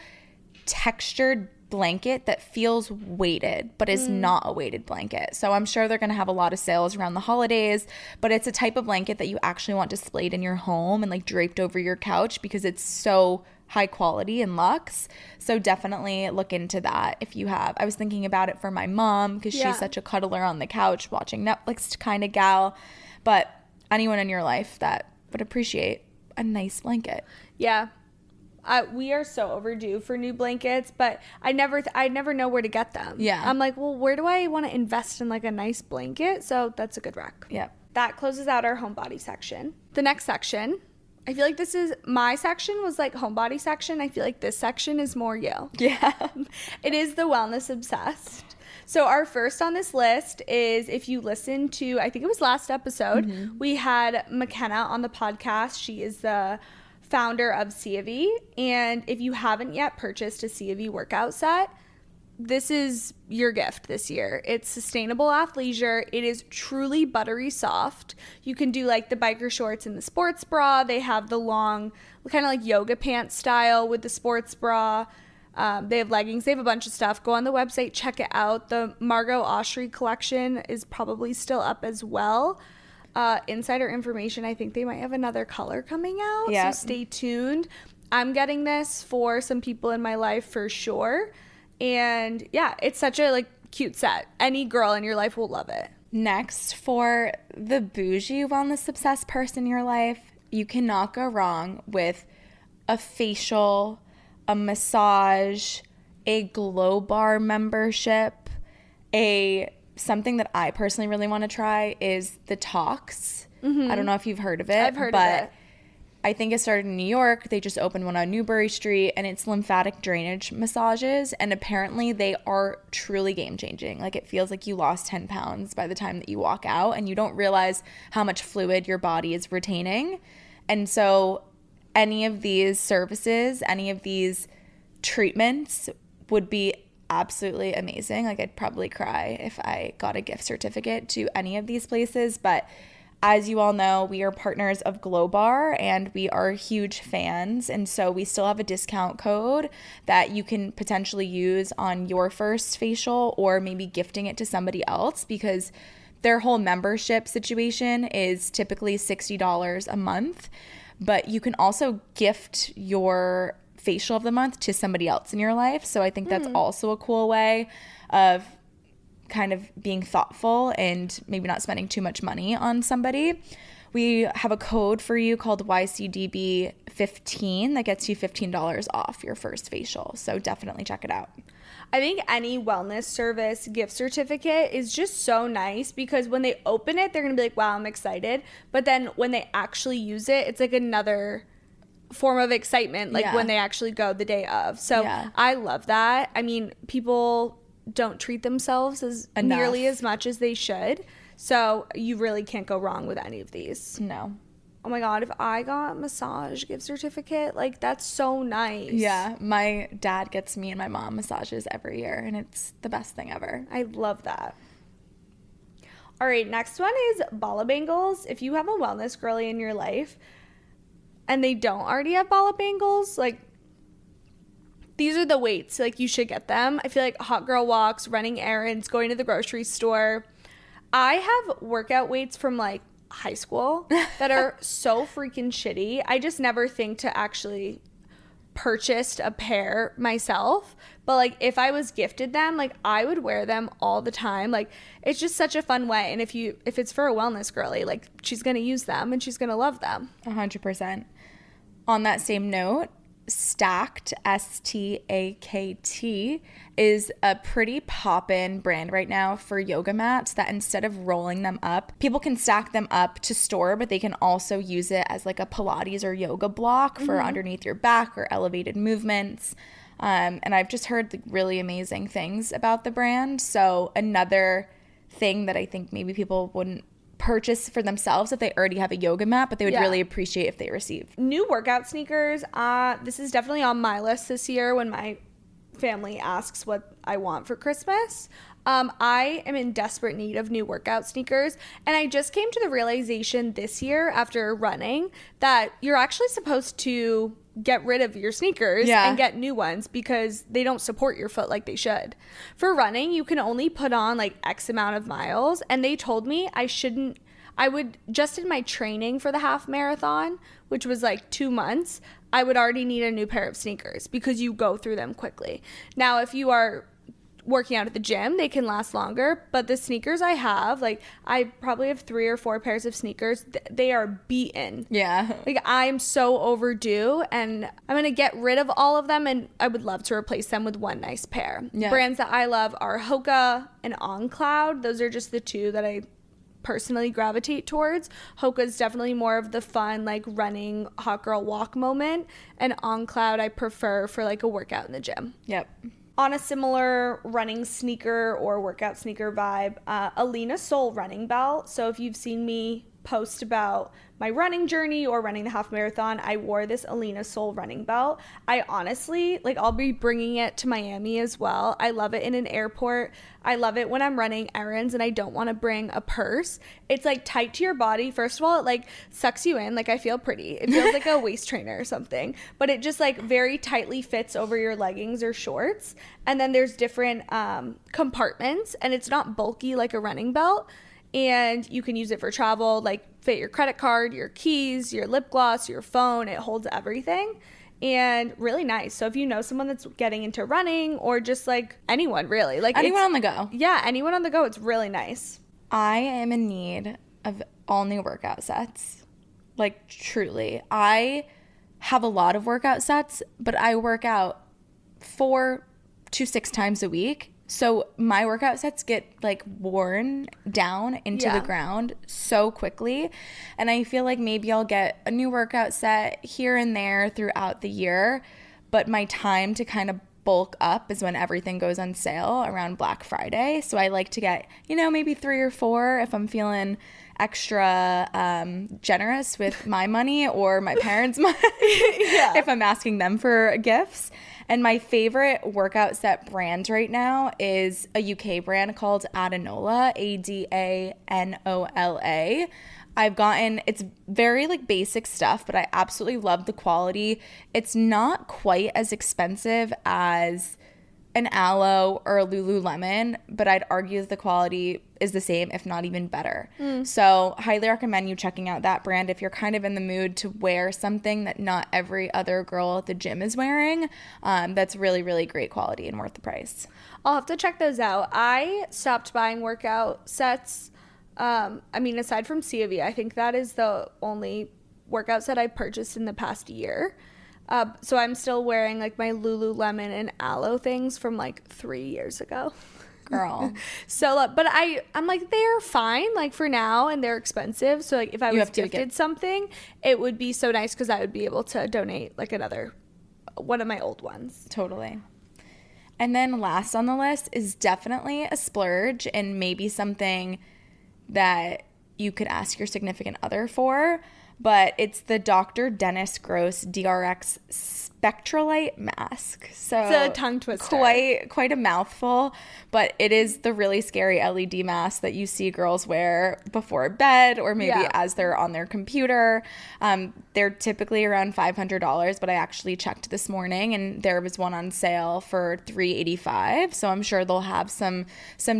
textured blanket that feels weighted but is not a weighted blanket. So I'm sure they're going to have a lot of sales around the holidays, but it's a type of blanket that you actually want displayed in your home and like draped over your couch because it's so high quality and luxe. So definitely look into that if you have. I was thinking about it for my mom because she's such a cuddler on the couch watching Netflix kind of gal, but anyone in your life that would appreciate a nice blanket. Yeah. We are so overdue for new blankets, but I never know where to get them. Yeah. I'm like, well, where do I want to invest in like a nice blanket? So that's a good rec. Yeah. That closes out our homebody section. The next section, I feel like this is, my section was like homebody section. I feel like this section is more you. Yeah. It is the wellness obsessed. So our first on this list is, if you listen to, I think it was last episode, we had McKenna on the podcast. She is the founder of CAV. And if you haven't yet purchased a CAV workout set, this is your gift this year. It's sustainable athleisure. It is truly buttery soft. You can do like the biker shorts and the sports bra. They have the long, kind of like yoga pants style with the sports bra. They have leggings. They have a bunch of stuff. Go on the website, check it out. The Margot Oshry collection is probably still up as well. Insider information, I think they might have another color coming out. Yeah. So stay tuned. I'm getting this for some people in my life for sure. And yeah, it's such a like cute set. Any girl in your life will love it. Next, for the bougie wellness obsessed person in your life, you cannot go wrong with a facial, a massage, a Glow Bar membership. Something that I personally really want to try is the Tox. I don't know if you've heard of it. I've heard of it. I think it started in New York. They just opened one on Newbury Street, and it's lymphatic drainage massages, and apparently they are truly game-changing. Like, it feels like you lost 10 pounds by the time that you walk out, and you don't realize how much fluid your body is retaining. And so any of these services, any of these treatments would be absolutely amazing. Like, I'd probably cry if I got a gift certificate to any of these places, but as you all know, we are partners of Glow Bar, and we are huge fans, and so we still have a discount code that you can potentially use on your first facial, or maybe gifting it to somebody else, because their whole membership situation is typically $60 a month, but you can also gift your facial of the month to somebody else in your life. So I think that's also a cool way of kind of being thoughtful and maybe not spending too much money on somebody. We have a code for you called YCDB 15 that gets you $15 off your first facial. So definitely check it out. I think any wellness service gift certificate is just so nice, because when they open it, they're going to be like, wow, I'm excited. But then when they actually use it, it's like another form of excitement, like when they actually go the day of. So I love that. I mean, people don't treat themselves as nearly as much as they should. So you really can't go wrong with any of these. No. Oh my God, if I got a massage gift certificate, like, that's so nice. Yeah, my dad gets me and my mom massages every year, and it's the best thing ever. I love that. All right, next one is bala bangles. If you have a wellness girly in your life and they don't already have bala bangles, like, these are the weights. Like, you should get them. I feel like hot girl walks, running errands, going to the grocery store. I have workout weights from like high school that are so freaking shitty. I just never think to actually purchase a pair myself. But like, if I was gifted them, like, I would wear them all the time. Like, it's just such a fun way. And if it's for a wellness girly, like, she's going to use them and she's going to love them. 100%. On that same note, Stacked, STAKT, is a pretty pop-in brand right now for yoga mats that instead of rolling them up, people can stack them up to store, but they can also use it as like a Pilates or yoga block for underneath your back or elevated movements. And I've just heard really amazing things about the brand. So another thing that I think maybe people wouldn't purchase for themselves if they already have a yoga mat, but they would really appreciate if they received. New workout sneakers. This is definitely on my list this year when my family asks what I want for Christmas. I am in desperate need of new workout sneakers, and I just came to the realization this year after running that you're actually supposed to get rid of your sneakers and get new ones because they don't support your foot like they should. For running, you can only put on like X amount of miles, and they told me I would just in my training for the half marathon, which was like 2 months, I would already need a new pair of sneakers because you go through them quickly. Now, if you are working out at the gym, they can last longer, but the sneakers I have, like, I probably have 3 or 4 pairs of sneakers. They are beaten. Yeah. Like, I'm so overdue, and I'm gonna get rid of all of them, and I would love to replace them with one nice pair. Brands that I love are Hoka and On Cloud. Those are just the two that I personally gravitate towards. Hoka's definitely more of the fun, like running hot girl walk moment, and On Cloud I prefer for like a workout in the gym. Yep. On a similar running sneaker or workout sneaker vibe, Alina Sol running belt. So if you've seen me post about my running journey or running the half marathon, I wore this Alina Sol running belt. I honestly, like, I'll be bringing it to Miami as well. I love it in an airport. I love it when I'm running errands and I don't want to bring a purse. It's like tight to your body. First of all, it like sucks you in. Like, I feel pretty. It feels like a waist trainer or something, but it just like very tightly fits over your leggings or shorts. And then there's different compartments, and it's not bulky like a running belt. And you can use it for travel, like fit your credit card, your keys, your lip gloss, your phone. It holds everything, and really nice. So if you know someone that's getting into running, or just like anyone really, like anyone on the go. Yeah, anyone on the go. It's really nice. I am in need of all new workout sets. Like, truly. I have a lot of workout sets, but I work out 4 to 6 times a week. So my workout sets get like worn down into the ground so quickly. And I feel like maybe I'll get a new workout set here and there throughout the year. But my time to kind of bulk up is when everything goes on sale around Black Friday. So I like to get, you know, maybe 3 or 4 if I'm feeling extra generous with my money or my parents' money, if I'm asking them for gifts. And my favorite workout set brand right now is a UK brand called Adanola, Adanola. I've gotten, it's very like basic stuff, but I absolutely love the quality. It's not quite as expensive as an Aloe or a Lululemon, but I'd argue that the quality is the same, if not even better. So highly recommend you checking out that brand if you're kind of in the mood to wear something that not every other girl at the gym is wearing. That's really, really great quality and worth the price. I'll have to check those out. I stopped buying workout sets. I mean, aside from C of E, I think that is the only workout set I purchased in the past year. So I'm still wearing like my Lululemon and Aloe things from like 3 years ago. Girl. So, but I'm like, they're fine like for now, and they're expensive. So like if I was gifted something, it would be so nice because I would be able to donate like one of my old ones. Totally. And then last on the list is definitely a splurge, and maybe something that you could ask your significant other for. But it's the Dr. Dennis Gross DRX Spectralite mask. So it's a tongue twister. Quite a mouthful, but it is the really scary LED mask that you see girls wear before bed or maybe as they're on their computer. They're typically around $500, but I actually checked this morning and there was one on sale for $385. So I'm sure they'll have some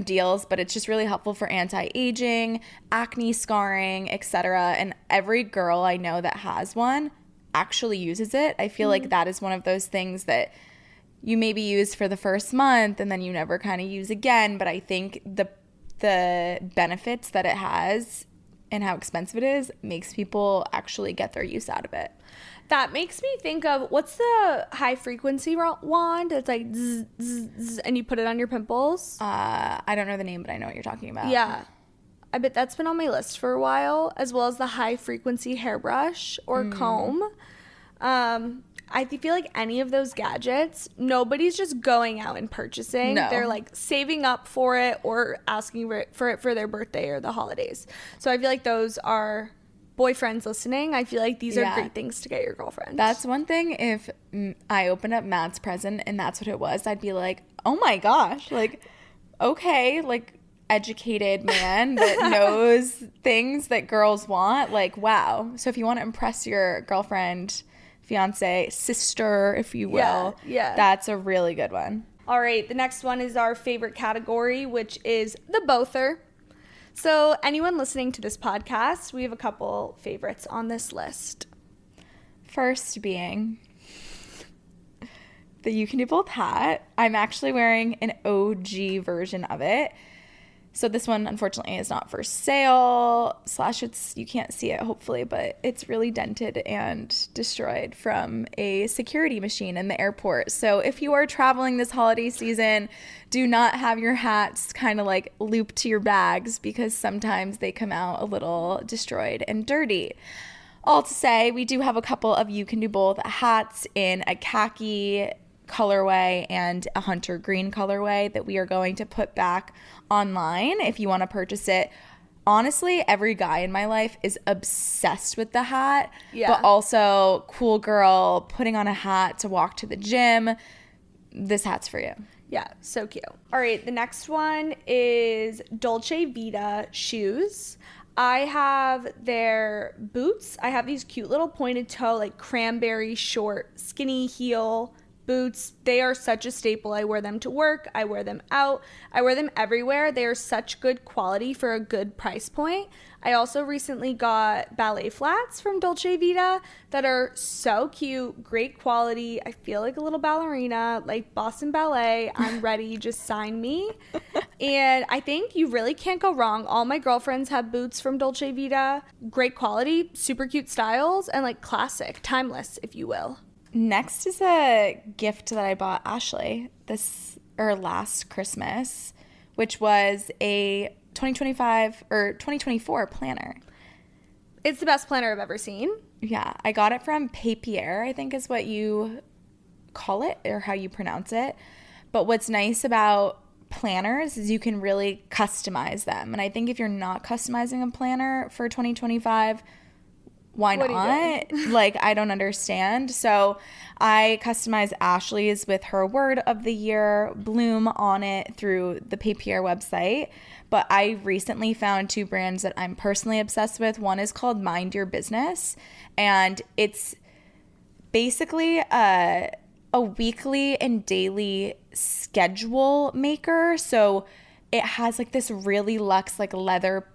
deals, but it's just really helpful for anti-aging, acne scarring, etc. And every girl I know that has one actually uses it. I feel like that is one of those things that you maybe use for the first month and then you never kind of use again. But I think the benefits that it has and how expensive it is makes people actually get their use out of it. That makes me think of, what's the high frequency wand? It's like zzz, zzz, zzz, and you put it on your pimples. I don't know the name, but I know what you're talking about. Yeah. I bet that's been on my list for a while, as well as the high frequency hairbrush or comb. I feel like any of those gadgets, nobody's just going out and purchasing. No. They're like saving up for it or asking for it for their birthday or the holidays. So I feel like those are boyfriends listening. I feel like these are great things to get your girlfriend. That's one thing. If I opened up Matt's present and that's what it was, I'd be like, oh my gosh, like, okay, like, educated man that knows things that girls want. Like, wow. So if you want to impress your girlfriend, fiance, sister, if you will, that's a really good one. All right, the next one is our favorite category, which is the bother. So anyone listening to this podcast, we have a couple favorites on this list. First being the You Can Do Both hat. I'm actually wearing an OG version of it. So this one, unfortunately, is not for sale, / you can't see it, hopefully, but it's really dented and destroyed from a security machine in the airport. So if you are traveling this holiday season, do not have your hats kind of like looped to your bags, because sometimes they come out a little destroyed and dirty. All to say, we do have a couple of You Can Do Both hats in a khaki colorway and a hunter green colorway that we are going to put back online if you want to purchase it. Honestly, every guy in my life is obsessed with the hat, but also cool girl putting on a hat to walk to the gym. This hat's for you. Yeah, so cute. All right, the next one is Dolce Vita shoes. I have their boots. I have these cute little pointed toe, like cranberry short, skinny heel boots. They are such a staple. I wear them to work. I wear them out. I wear them everywhere. They are such good quality for a good price point. I also recently got ballet flats from Dolce Vita that are so cute, great quality. I feel like a little ballerina, like Boston Ballet. I'm ready. Just sign me. And I think you really can't go wrong. All my girlfriends have boots from Dolce Vita. Great quality, super cute styles, and like classic, timeless, if you will. Next is a gift that I bought Ashley last Christmas, which was a 2025 or 2024 planner. It's the best planner I've ever seen. Yeah, I got it from Papier, I think is what you call it or how you pronounce it. But what's nice about planners is you can really customize them. And I think if you're not customizing a planner for 2025, why not? Like, I don't understand. So I customized Ashley's with her word of the year, Bloom, on it through the Papier website. But I recently found 2 brands that I'm personally obsessed with. One is called Mind Your Business, and it's basically a weekly and daily schedule maker. So it has like this really luxe like leather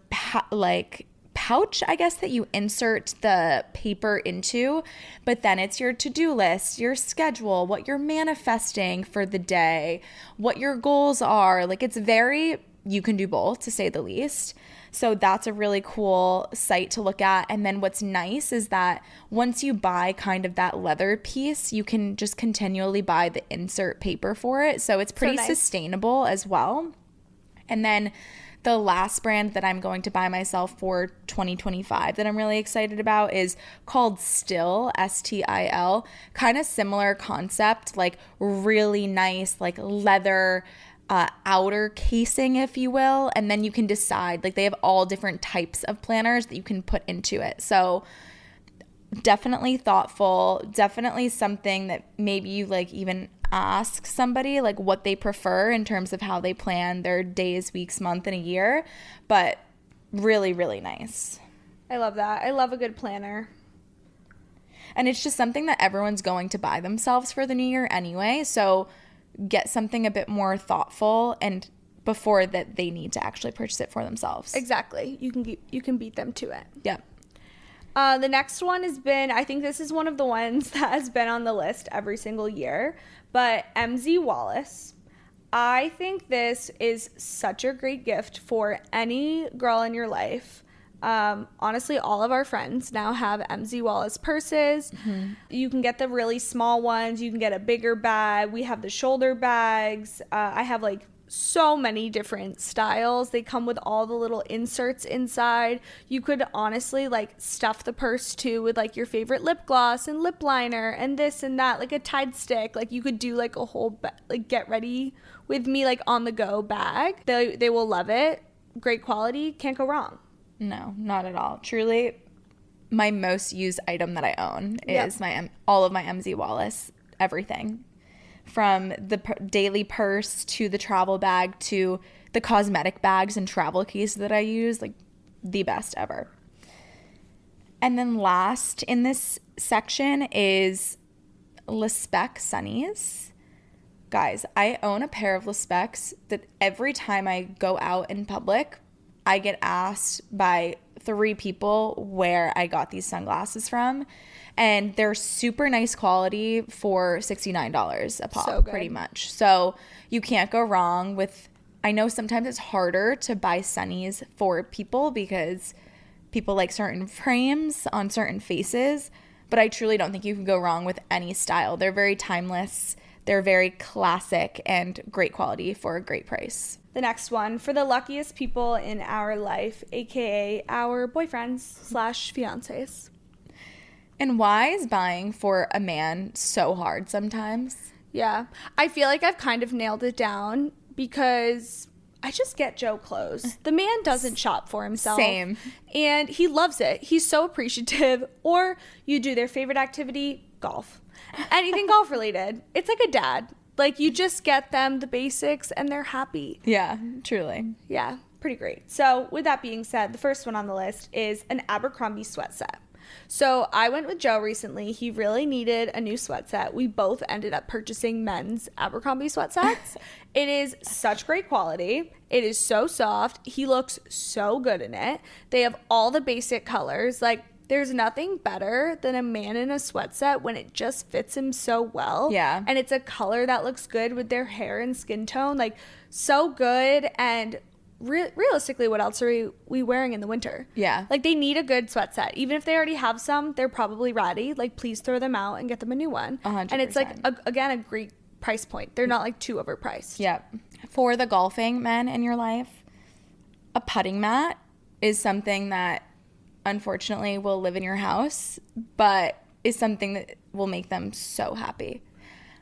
pouch, I guess, that you insert the paper into, but then it's your to-do list, your schedule, what you're manifesting for the day, what your goals are. Like, it's very You Can Do Both, to say the least. So that's a really cool site to look at. And then what's nice is that once you buy kind of that leather piece, you can just continually buy the insert paper for it. So it's pretty sustainable as well. And then the last brand that I'm going to buy myself for 2025 that I'm really excited about is called Still, STIL. Kind of similar concept, like really nice, like leather outer casing, if you will. And then you can decide, like, they have all different types of planners that you can put into it. So definitely thoughtful, definitely something that maybe you like even ask somebody like what they prefer in terms of how they plan their days, weeks, month, and a year, but really, really nice. I love that. I love a good planner. And it's just something that everyone's going to buy themselves for the new year anyway, so get something a bit more thoughtful and before that they need to actually purchase it for themselves. Exactly. You can beat them to it. Yep. The next one has been, I think this is one of the ones that has been on the list every single year, but MZ Wallace. I think this is such a great gift for any girl in your life. Honestly, all of our friends now have MZ Wallace purses. Mm-hmm. You can get the really small ones. You can get a bigger bag. We have the shoulder bags. I have like so many different styles. They come with all the little inserts inside. You could honestly like stuff the purse too with like your favorite lip gloss and lip liner and this and that, like a Tide stick. Like you could do like a whole like get ready with me like on the go bag. They will love it. Great quality, can't go wrong. No, not at all. Truly, my most used item that I own is all of my MZ Wallace everything. From the daily purse to the travel bag to the cosmetic bags and travel cases that I use, like the best ever. And then last in this section is Le Spec Sunnies. Guys, I own a pair of Le Specs that every time I go out in public, I get asked by 3 people where I got these sunglasses from. And they're super nice quality for $69 a pop, pretty much. So you can't go wrong with I know sometimes it's harder to buy sunnies for people because people like certain frames on certain faces, but I truly don't think you can go wrong with any style. They're very timeless, they're very classic, and great quality for a great price. The next one, for the luckiest people in our life, aka our boyfriends/fiancés. And why is buying for a man so hard sometimes? Yeah, I feel like I've kind of nailed it down because I just get Joe clothes. The man doesn't shop for himself. Same. And he loves it. He's so appreciative. Or you do their favorite activity, golf. Anything golf related. It's like a dad. Like, you just get them the basics and they're happy. Yeah, truly. Yeah, pretty great. So with that being said, the first one on the list is an Abercrombie sweat set. So I went with Joe recently. He really needed a new sweat set. We both ended up purchasing men's Abercrombie sweat sets. It is such great quality. It is so soft. He looks so good in it. They have all the basic colors. Like, there's nothing better than a man in a sweat set when it just fits him so well. Yeah. And it's a color that looks good with their hair and skin tone. Like, so good. And realistically, what else are we wearing in the winter? Yeah. Like, they need a good sweat set. Even if they already have some, they're probably ratty. Like, please throw them out and get them a new one. 100%. And it's like, again, a great price point. They're not like too overpriced. Yep. For the golfing men in your life, a putting mat is something that unfortunately will live in your house, but is something that will make them so happy.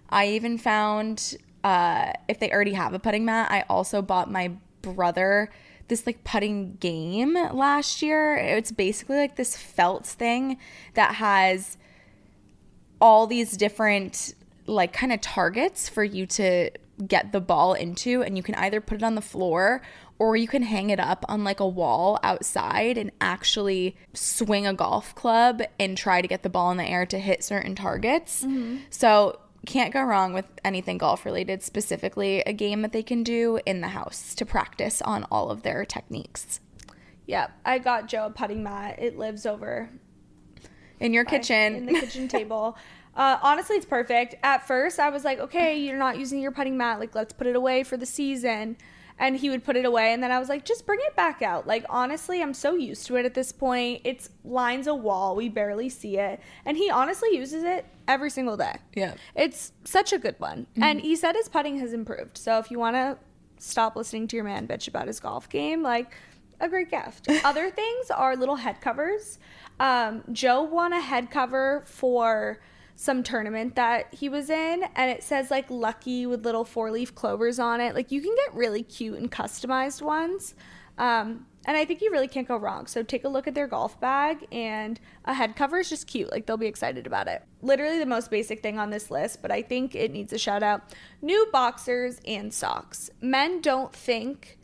I even found, if they already have a putting mat, I also bought my brother this like putting game last year. It's basically like this felt thing that has all these different like kind of targets for you to get the ball into, and you can either put it on the floor or you can hang it up on like a wall outside and actually swing a golf club and try to get the ball in the air to hit certain targets. So can't go wrong with anything golf related, specifically a game that they can do in the house to practice on all of their techniques. Yeah, I got Joe a putting mat. It lives over in your kitchen. In the kitchen table. Honestly, it's perfect. At first, I was like, okay, you're not using your putting mat. Like, let's put it away for the season. And he would put it away. And then I was like, just bring it back out. Like, honestly, I'm so used to it at this point. It's lines a wall. We barely see it. And he honestly uses it every single day. Yeah. It's such a good one. And he said his putting has improved. So if you want to stop listening to your man bitch about his golf game, like, a great gift. Other things are little head covers. Joe won a head cover for some tournament that he was in, and it says like lucky with little 4-leaf clovers on it. Like, you can get really cute and customized ones, and I think you really can't go wrong. So take a look at their golf bag, and a head cover is just cute. Like, they'll be excited about it. Literally the most basic thing on this list, but I think it needs a shout out. New boxers and socks. Men don't think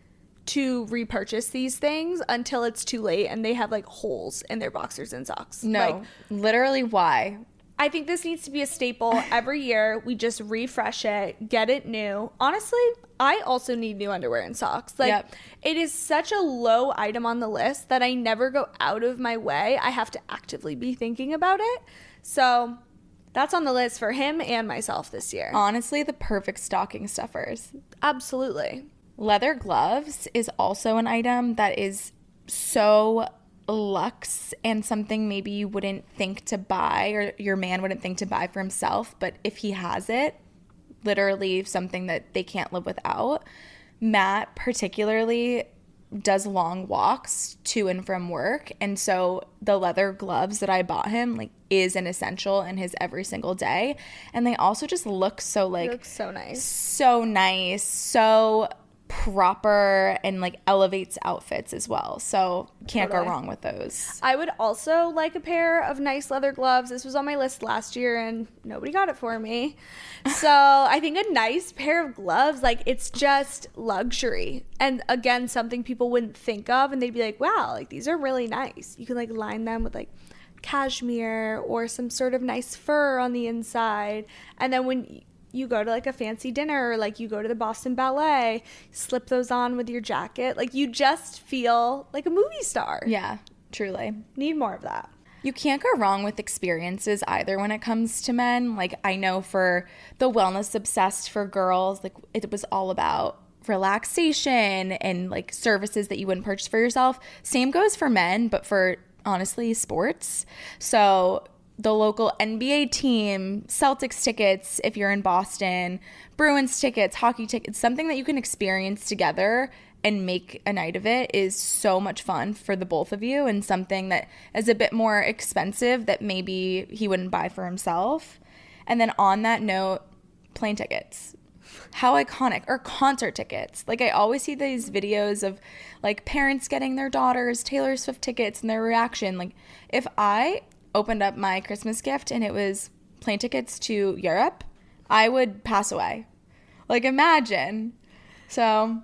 to repurchase these things until it's too late and they have like holes in their boxers and socks. No, like, literally why? I think this needs to be a staple every year. We just refresh it, get it new. Honestly, I also need new underwear and socks. Like, It is such a low item on the list that I never go out of my way. I have to actively be thinking about it. So that's on the list for him and myself this year. Honestly, the perfect stocking stuffers. Absolutely. Leather gloves is also an item that is so luxe and something maybe you wouldn't think to buy, or your man wouldn't think to buy for himself, but if he has it, literally something that they can't live without. Matt particularly does long walks to and from work, and so the leather gloves that I bought him like is an essential in his every single day, and they also just look so like, they look so nice, so proper, and like elevates outfits as well. So can't go wrong with those. I would also like a pair of nice leather gloves. This was on my list last year and nobody got it for me. So I think a nice pair of gloves, like, it's just luxury. And again, something people wouldn't think of, and they'd be like, wow, like, these are really nice. You can like line them with like cashmere or some sort of nice fur on the inside. And then when you go to like a fancy dinner, or like you go to the Boston Ballet, slip those on with your jacket. Like, you just feel like a movie star. Yeah, truly. Need more of that. You can't go wrong with experiences either when it comes to men. Like, I know for the wellness obsessed for girls, like, it was all about relaxation and like services that you wouldn't purchase for yourself. Same goes for men, but for honestly sports. So the local NBA team, Celtics tickets if you're in Boston, Bruins tickets, hockey tickets, something that you can experience together and make a night of it is so much fun for the both of you, and something that is a bit more expensive that maybe he wouldn't buy for himself. And then on that note, plane tickets. How iconic. Or concert tickets. Like, I always see these videos of like parents getting their daughters Taylor Swift tickets and their reaction. Like, if I opened up my Christmas gift and it was plane tickets to Europe, I would pass away. Like, imagine. So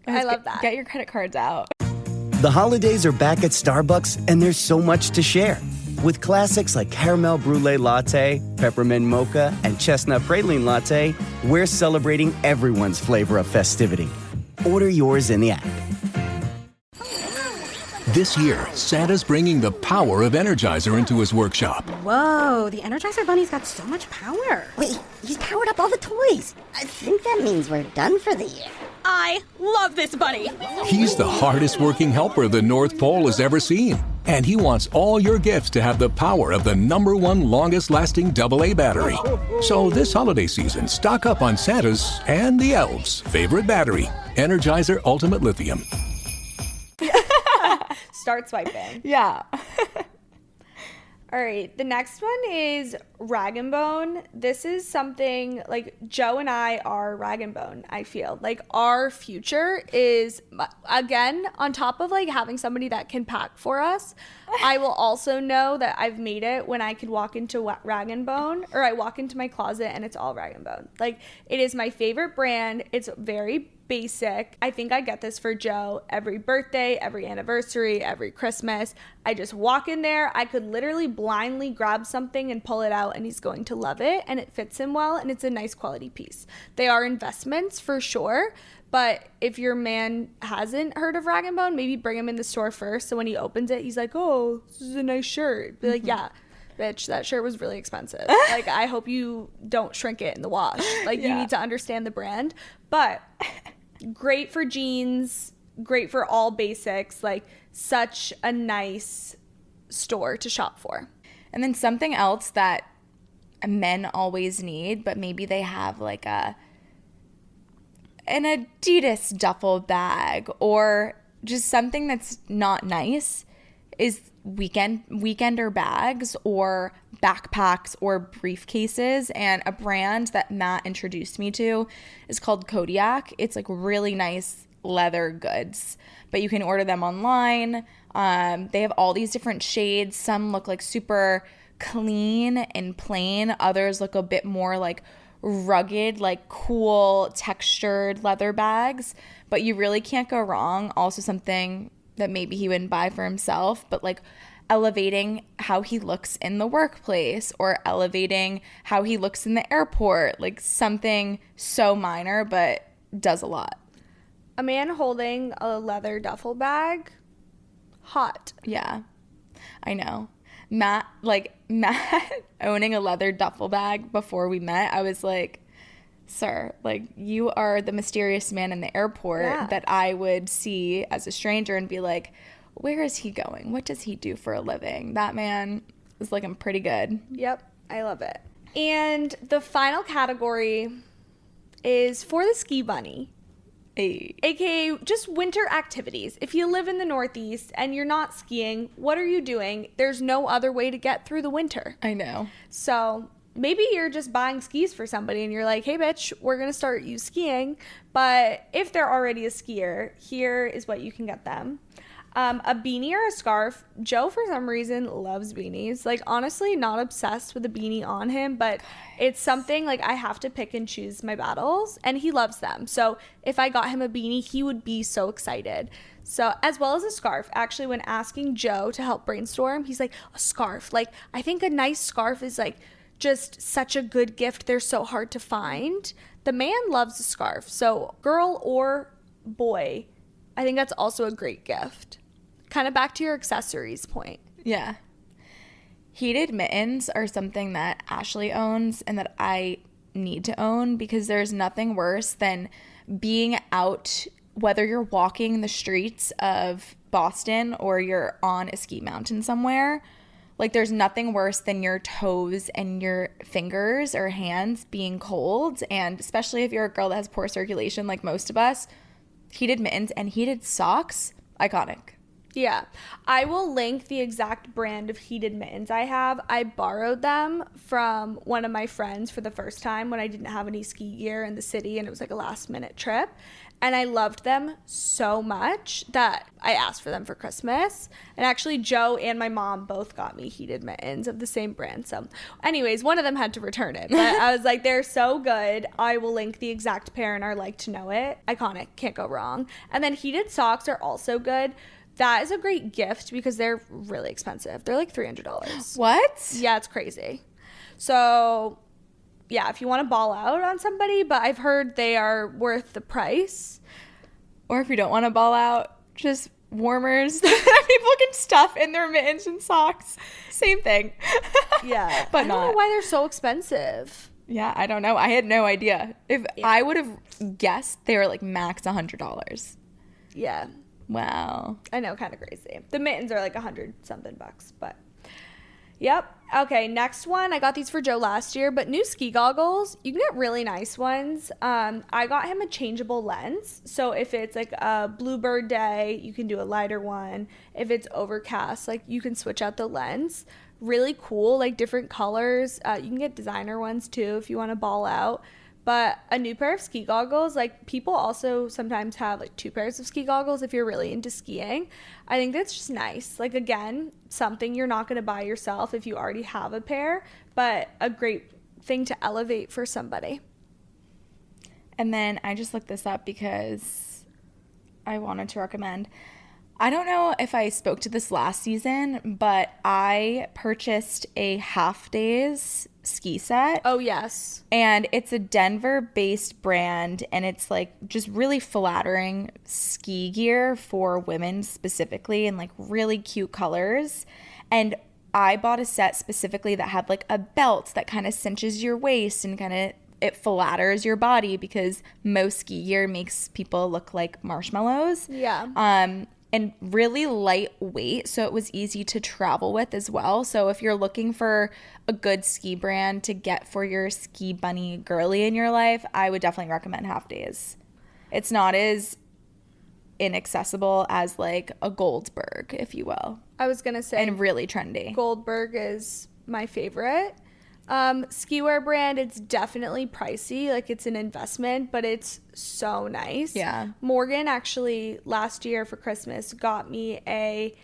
I love that. Get your credit cards out. The holidays are back at Starbucks, and there's so much to share. With classics like Caramel Brulee Latte, Peppermint Mocha, and Chestnut Praline Latte, we're celebrating everyone's flavor of festivity. Order yours in the app. This year, Santa's bringing the power of Energizer into his workshop. Whoa, the Energizer Bunny's got so much power. Wait, he's powered up all the toys. I think that means we're done for the year. I love this bunny. He's the hardest working helper the North Pole has ever seen. And he wants all your gifts to have the power of the #1 longest lasting AA battery. So this holiday season, stock up on Santa's and the elves' favorite battery, Energizer Ultimate Lithium. Start swiping. Yeah. All right, the next one is Rag & Bone. This is something, like, Joe and I are Rag & Bone, I feel. Like, our future is, again, on top of, like, having somebody that can pack for us, I will also know that I've made it when I could walk into Rag & Bone, or I walk into my closet and it's all Rag & Bone. Like, it is my favorite brand. It's very basic. I think I get this for Joe every birthday, every anniversary, every Christmas. I just walk in there. I could literally blindly grab something and pull it out, and he's going to love it, and it fits him well, and it's a nice quality piece. They are investments for sure, but if your man hasn't heard of Rag & Bone, maybe bring him in the store first, so when he opens it, he's like, oh, this is a nice shirt. Be like, yeah, bitch, that shirt was really expensive. Like, I hope you don't shrink it in the wash. Like, you need to understand the brand. But great for jeans, great for all basics, like, such a nice store to shop for. And then something else that men always need, but maybe they have like an Adidas duffel bag or just something that's not nice, is weekender bags or backpacks or briefcases. And a brand that Matt introduced me to is called Kodiak. It's like really nice leather goods, but you can order them online. They have all these different shades. Some look like super clean and plain. Others look a bit more like rugged, like cool textured leather bags, but you really can't go wrong. Also something that maybe he wouldn't buy for himself, but like elevating how he looks in the workplace or elevating how he looks in the airport, like something so minor but does a lot. A man holding a leather duffel bag, hot. Yeah, I know. Matt owning a leather duffel bag before we met, I was like, sir, like, you are the mysterious man in the airport that I would see as a stranger and be like, where is he going? What does he do for a living? That man is looking pretty good. Yep, I love it. And the final category is for the ski bunny. Hey. AKA just winter activities. If you live in the Northeast and you're not skiing, what are you doing? There's no other way to get through the winter. I know. So maybe you're just buying skis for somebody and you're like, hey, bitch, we're going to start you skiing. But if they're already a skier, here is what you can get them. A beanie or a scarf. Joe, for some reason, loves beanies. Like, honestly, not obsessed with a beanie on him, but it's something, like, I have to pick and choose my battles, and he loves them. So if I got him a beanie, he would be so excited. So, as well as a scarf. Actually, when asking Joe to help brainstorm, he's like, a scarf. Like, I think a nice scarf is, like, just such a good gift. They're so hard to find. The man loves a scarf. So, girl or boy, I think that's also a great gift. Kind of back to your accessories point. Yeah. Heated mittens are something that Ashley owns and that I need to own, because there's nothing worse than being out, whether you're walking the streets of Boston or you're on a ski mountain somewhere, like there's nothing worse than your toes and your fingers or hands being cold. And especially if you're a girl that has poor circulation like most of us, heated mittens and heated socks, iconic. Yeah. I will link the exact brand of heated mittens I have. I borrowed them from one of my friends for the first time when I didn't have any ski gear in the city and it was like a last minute trip. And I loved them so much that I asked for them for Christmas. And actually Joe and my mom both got me heated mittens of the same brand. So anyways, one of them had to return it. But I was like, they're so good. I will link the exact pair in our Like to Know It. Iconic. Can't go wrong. And then heated socks are also good. That is a great gift because they're really expensive. They're like $300. What? Yeah, it's crazy. So yeah, if you want to ball out on somebody, but I've heard they are worth the price. Or if you don't want to ball out, just warmers that people can stuff in their mittens and socks. Same thing. Yeah. But I don't know why they're so expensive. Yeah, I don't know. I had no idea. I would have guessed they were like max $100. Yeah. Wow. I know, kind of crazy. The mittens are like $100-something, but yep. Okay, next one. I got these for Joe last year, but new ski goggles. You can get really nice ones. I got him a changeable lens. So if it's like a bluebird day, you can do a lighter one. If it's overcast, like you can switch out the lens. Really cool, like different colors. You can get designer ones too if you want to ball out. But a new pair of ski goggles, like people also sometimes have like 2 pairs of ski goggles if you're really into skiing. I think that's just nice. Like again, something you're not going to buy yourself if you already have a pair, but a great thing to elevate for somebody. And then I just looked this up because I wanted to recommend. I don't know if I spoke to this last season, but I purchased a Half Days ski set. Oh, yes. And it's a Denver-based brand, and it's like just really flattering ski gear for women specifically in like really cute colors. And I bought a set specifically that had like a belt that kind of cinches your waist and kind of it flatters your body because most ski gear makes people look like marshmallows. Yeah. And really lightweight, so it was easy to travel with as well. So if you're looking for a good ski brand to get for your ski bunny girly in your life, I would definitely recommend Half Days. It's not as inaccessible as like a Goldberg, if you will. I was going to say. And really trendy. Goldberg is my favorite. Ski wear brand, it's definitely pricey, like it's an investment, but it's so nice. Yeah. Morgan actually last year for Christmas got me a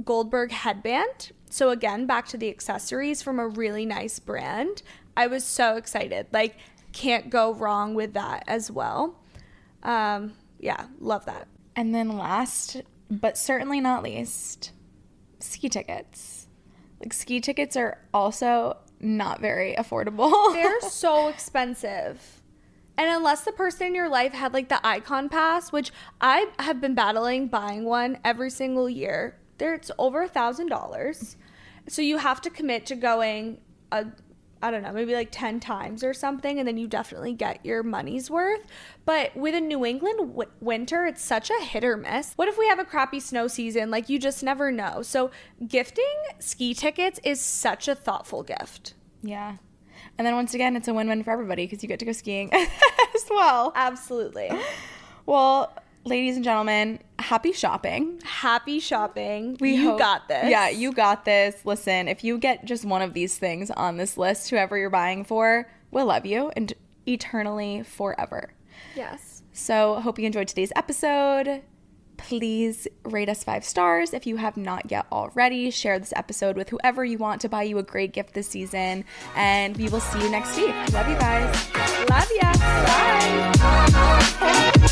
Goldberg headband. So again, back to the accessories from a really nice brand. I was so excited. Like can't go wrong with that as well. Yeah, love that. And then last, but certainly not least, ski tickets. Like ski tickets are also not very affordable. They're so expensive. And unless the person in your life had like the Icon Pass, which I have been battling buying one every single year, it's over $1,000. So you have to commit to going I don't know, maybe like 10 times or something, and then you definitely get your money's worth. But with a New England winter, it's such a hit or miss. What if we have a crappy snow season? Like, you just never know. So gifting ski tickets is such a thoughtful gift. Yeah. And then once again, it's a win-win for everybody because you get to go skiing as well. Absolutely. Well, ladies and gentlemen, happy shopping. Happy shopping. You got this. Yeah, you got this. Listen, if you get just one of these things on this list, whoever you're buying for, we'll love you and eternally forever. Yes. So hope you enjoyed today's episode. Please rate us 5 stars if you have not yet already. Share this episode with whoever you want to buy you a great gift this season. And we will see you next week. Love you guys. Love ya. Bye.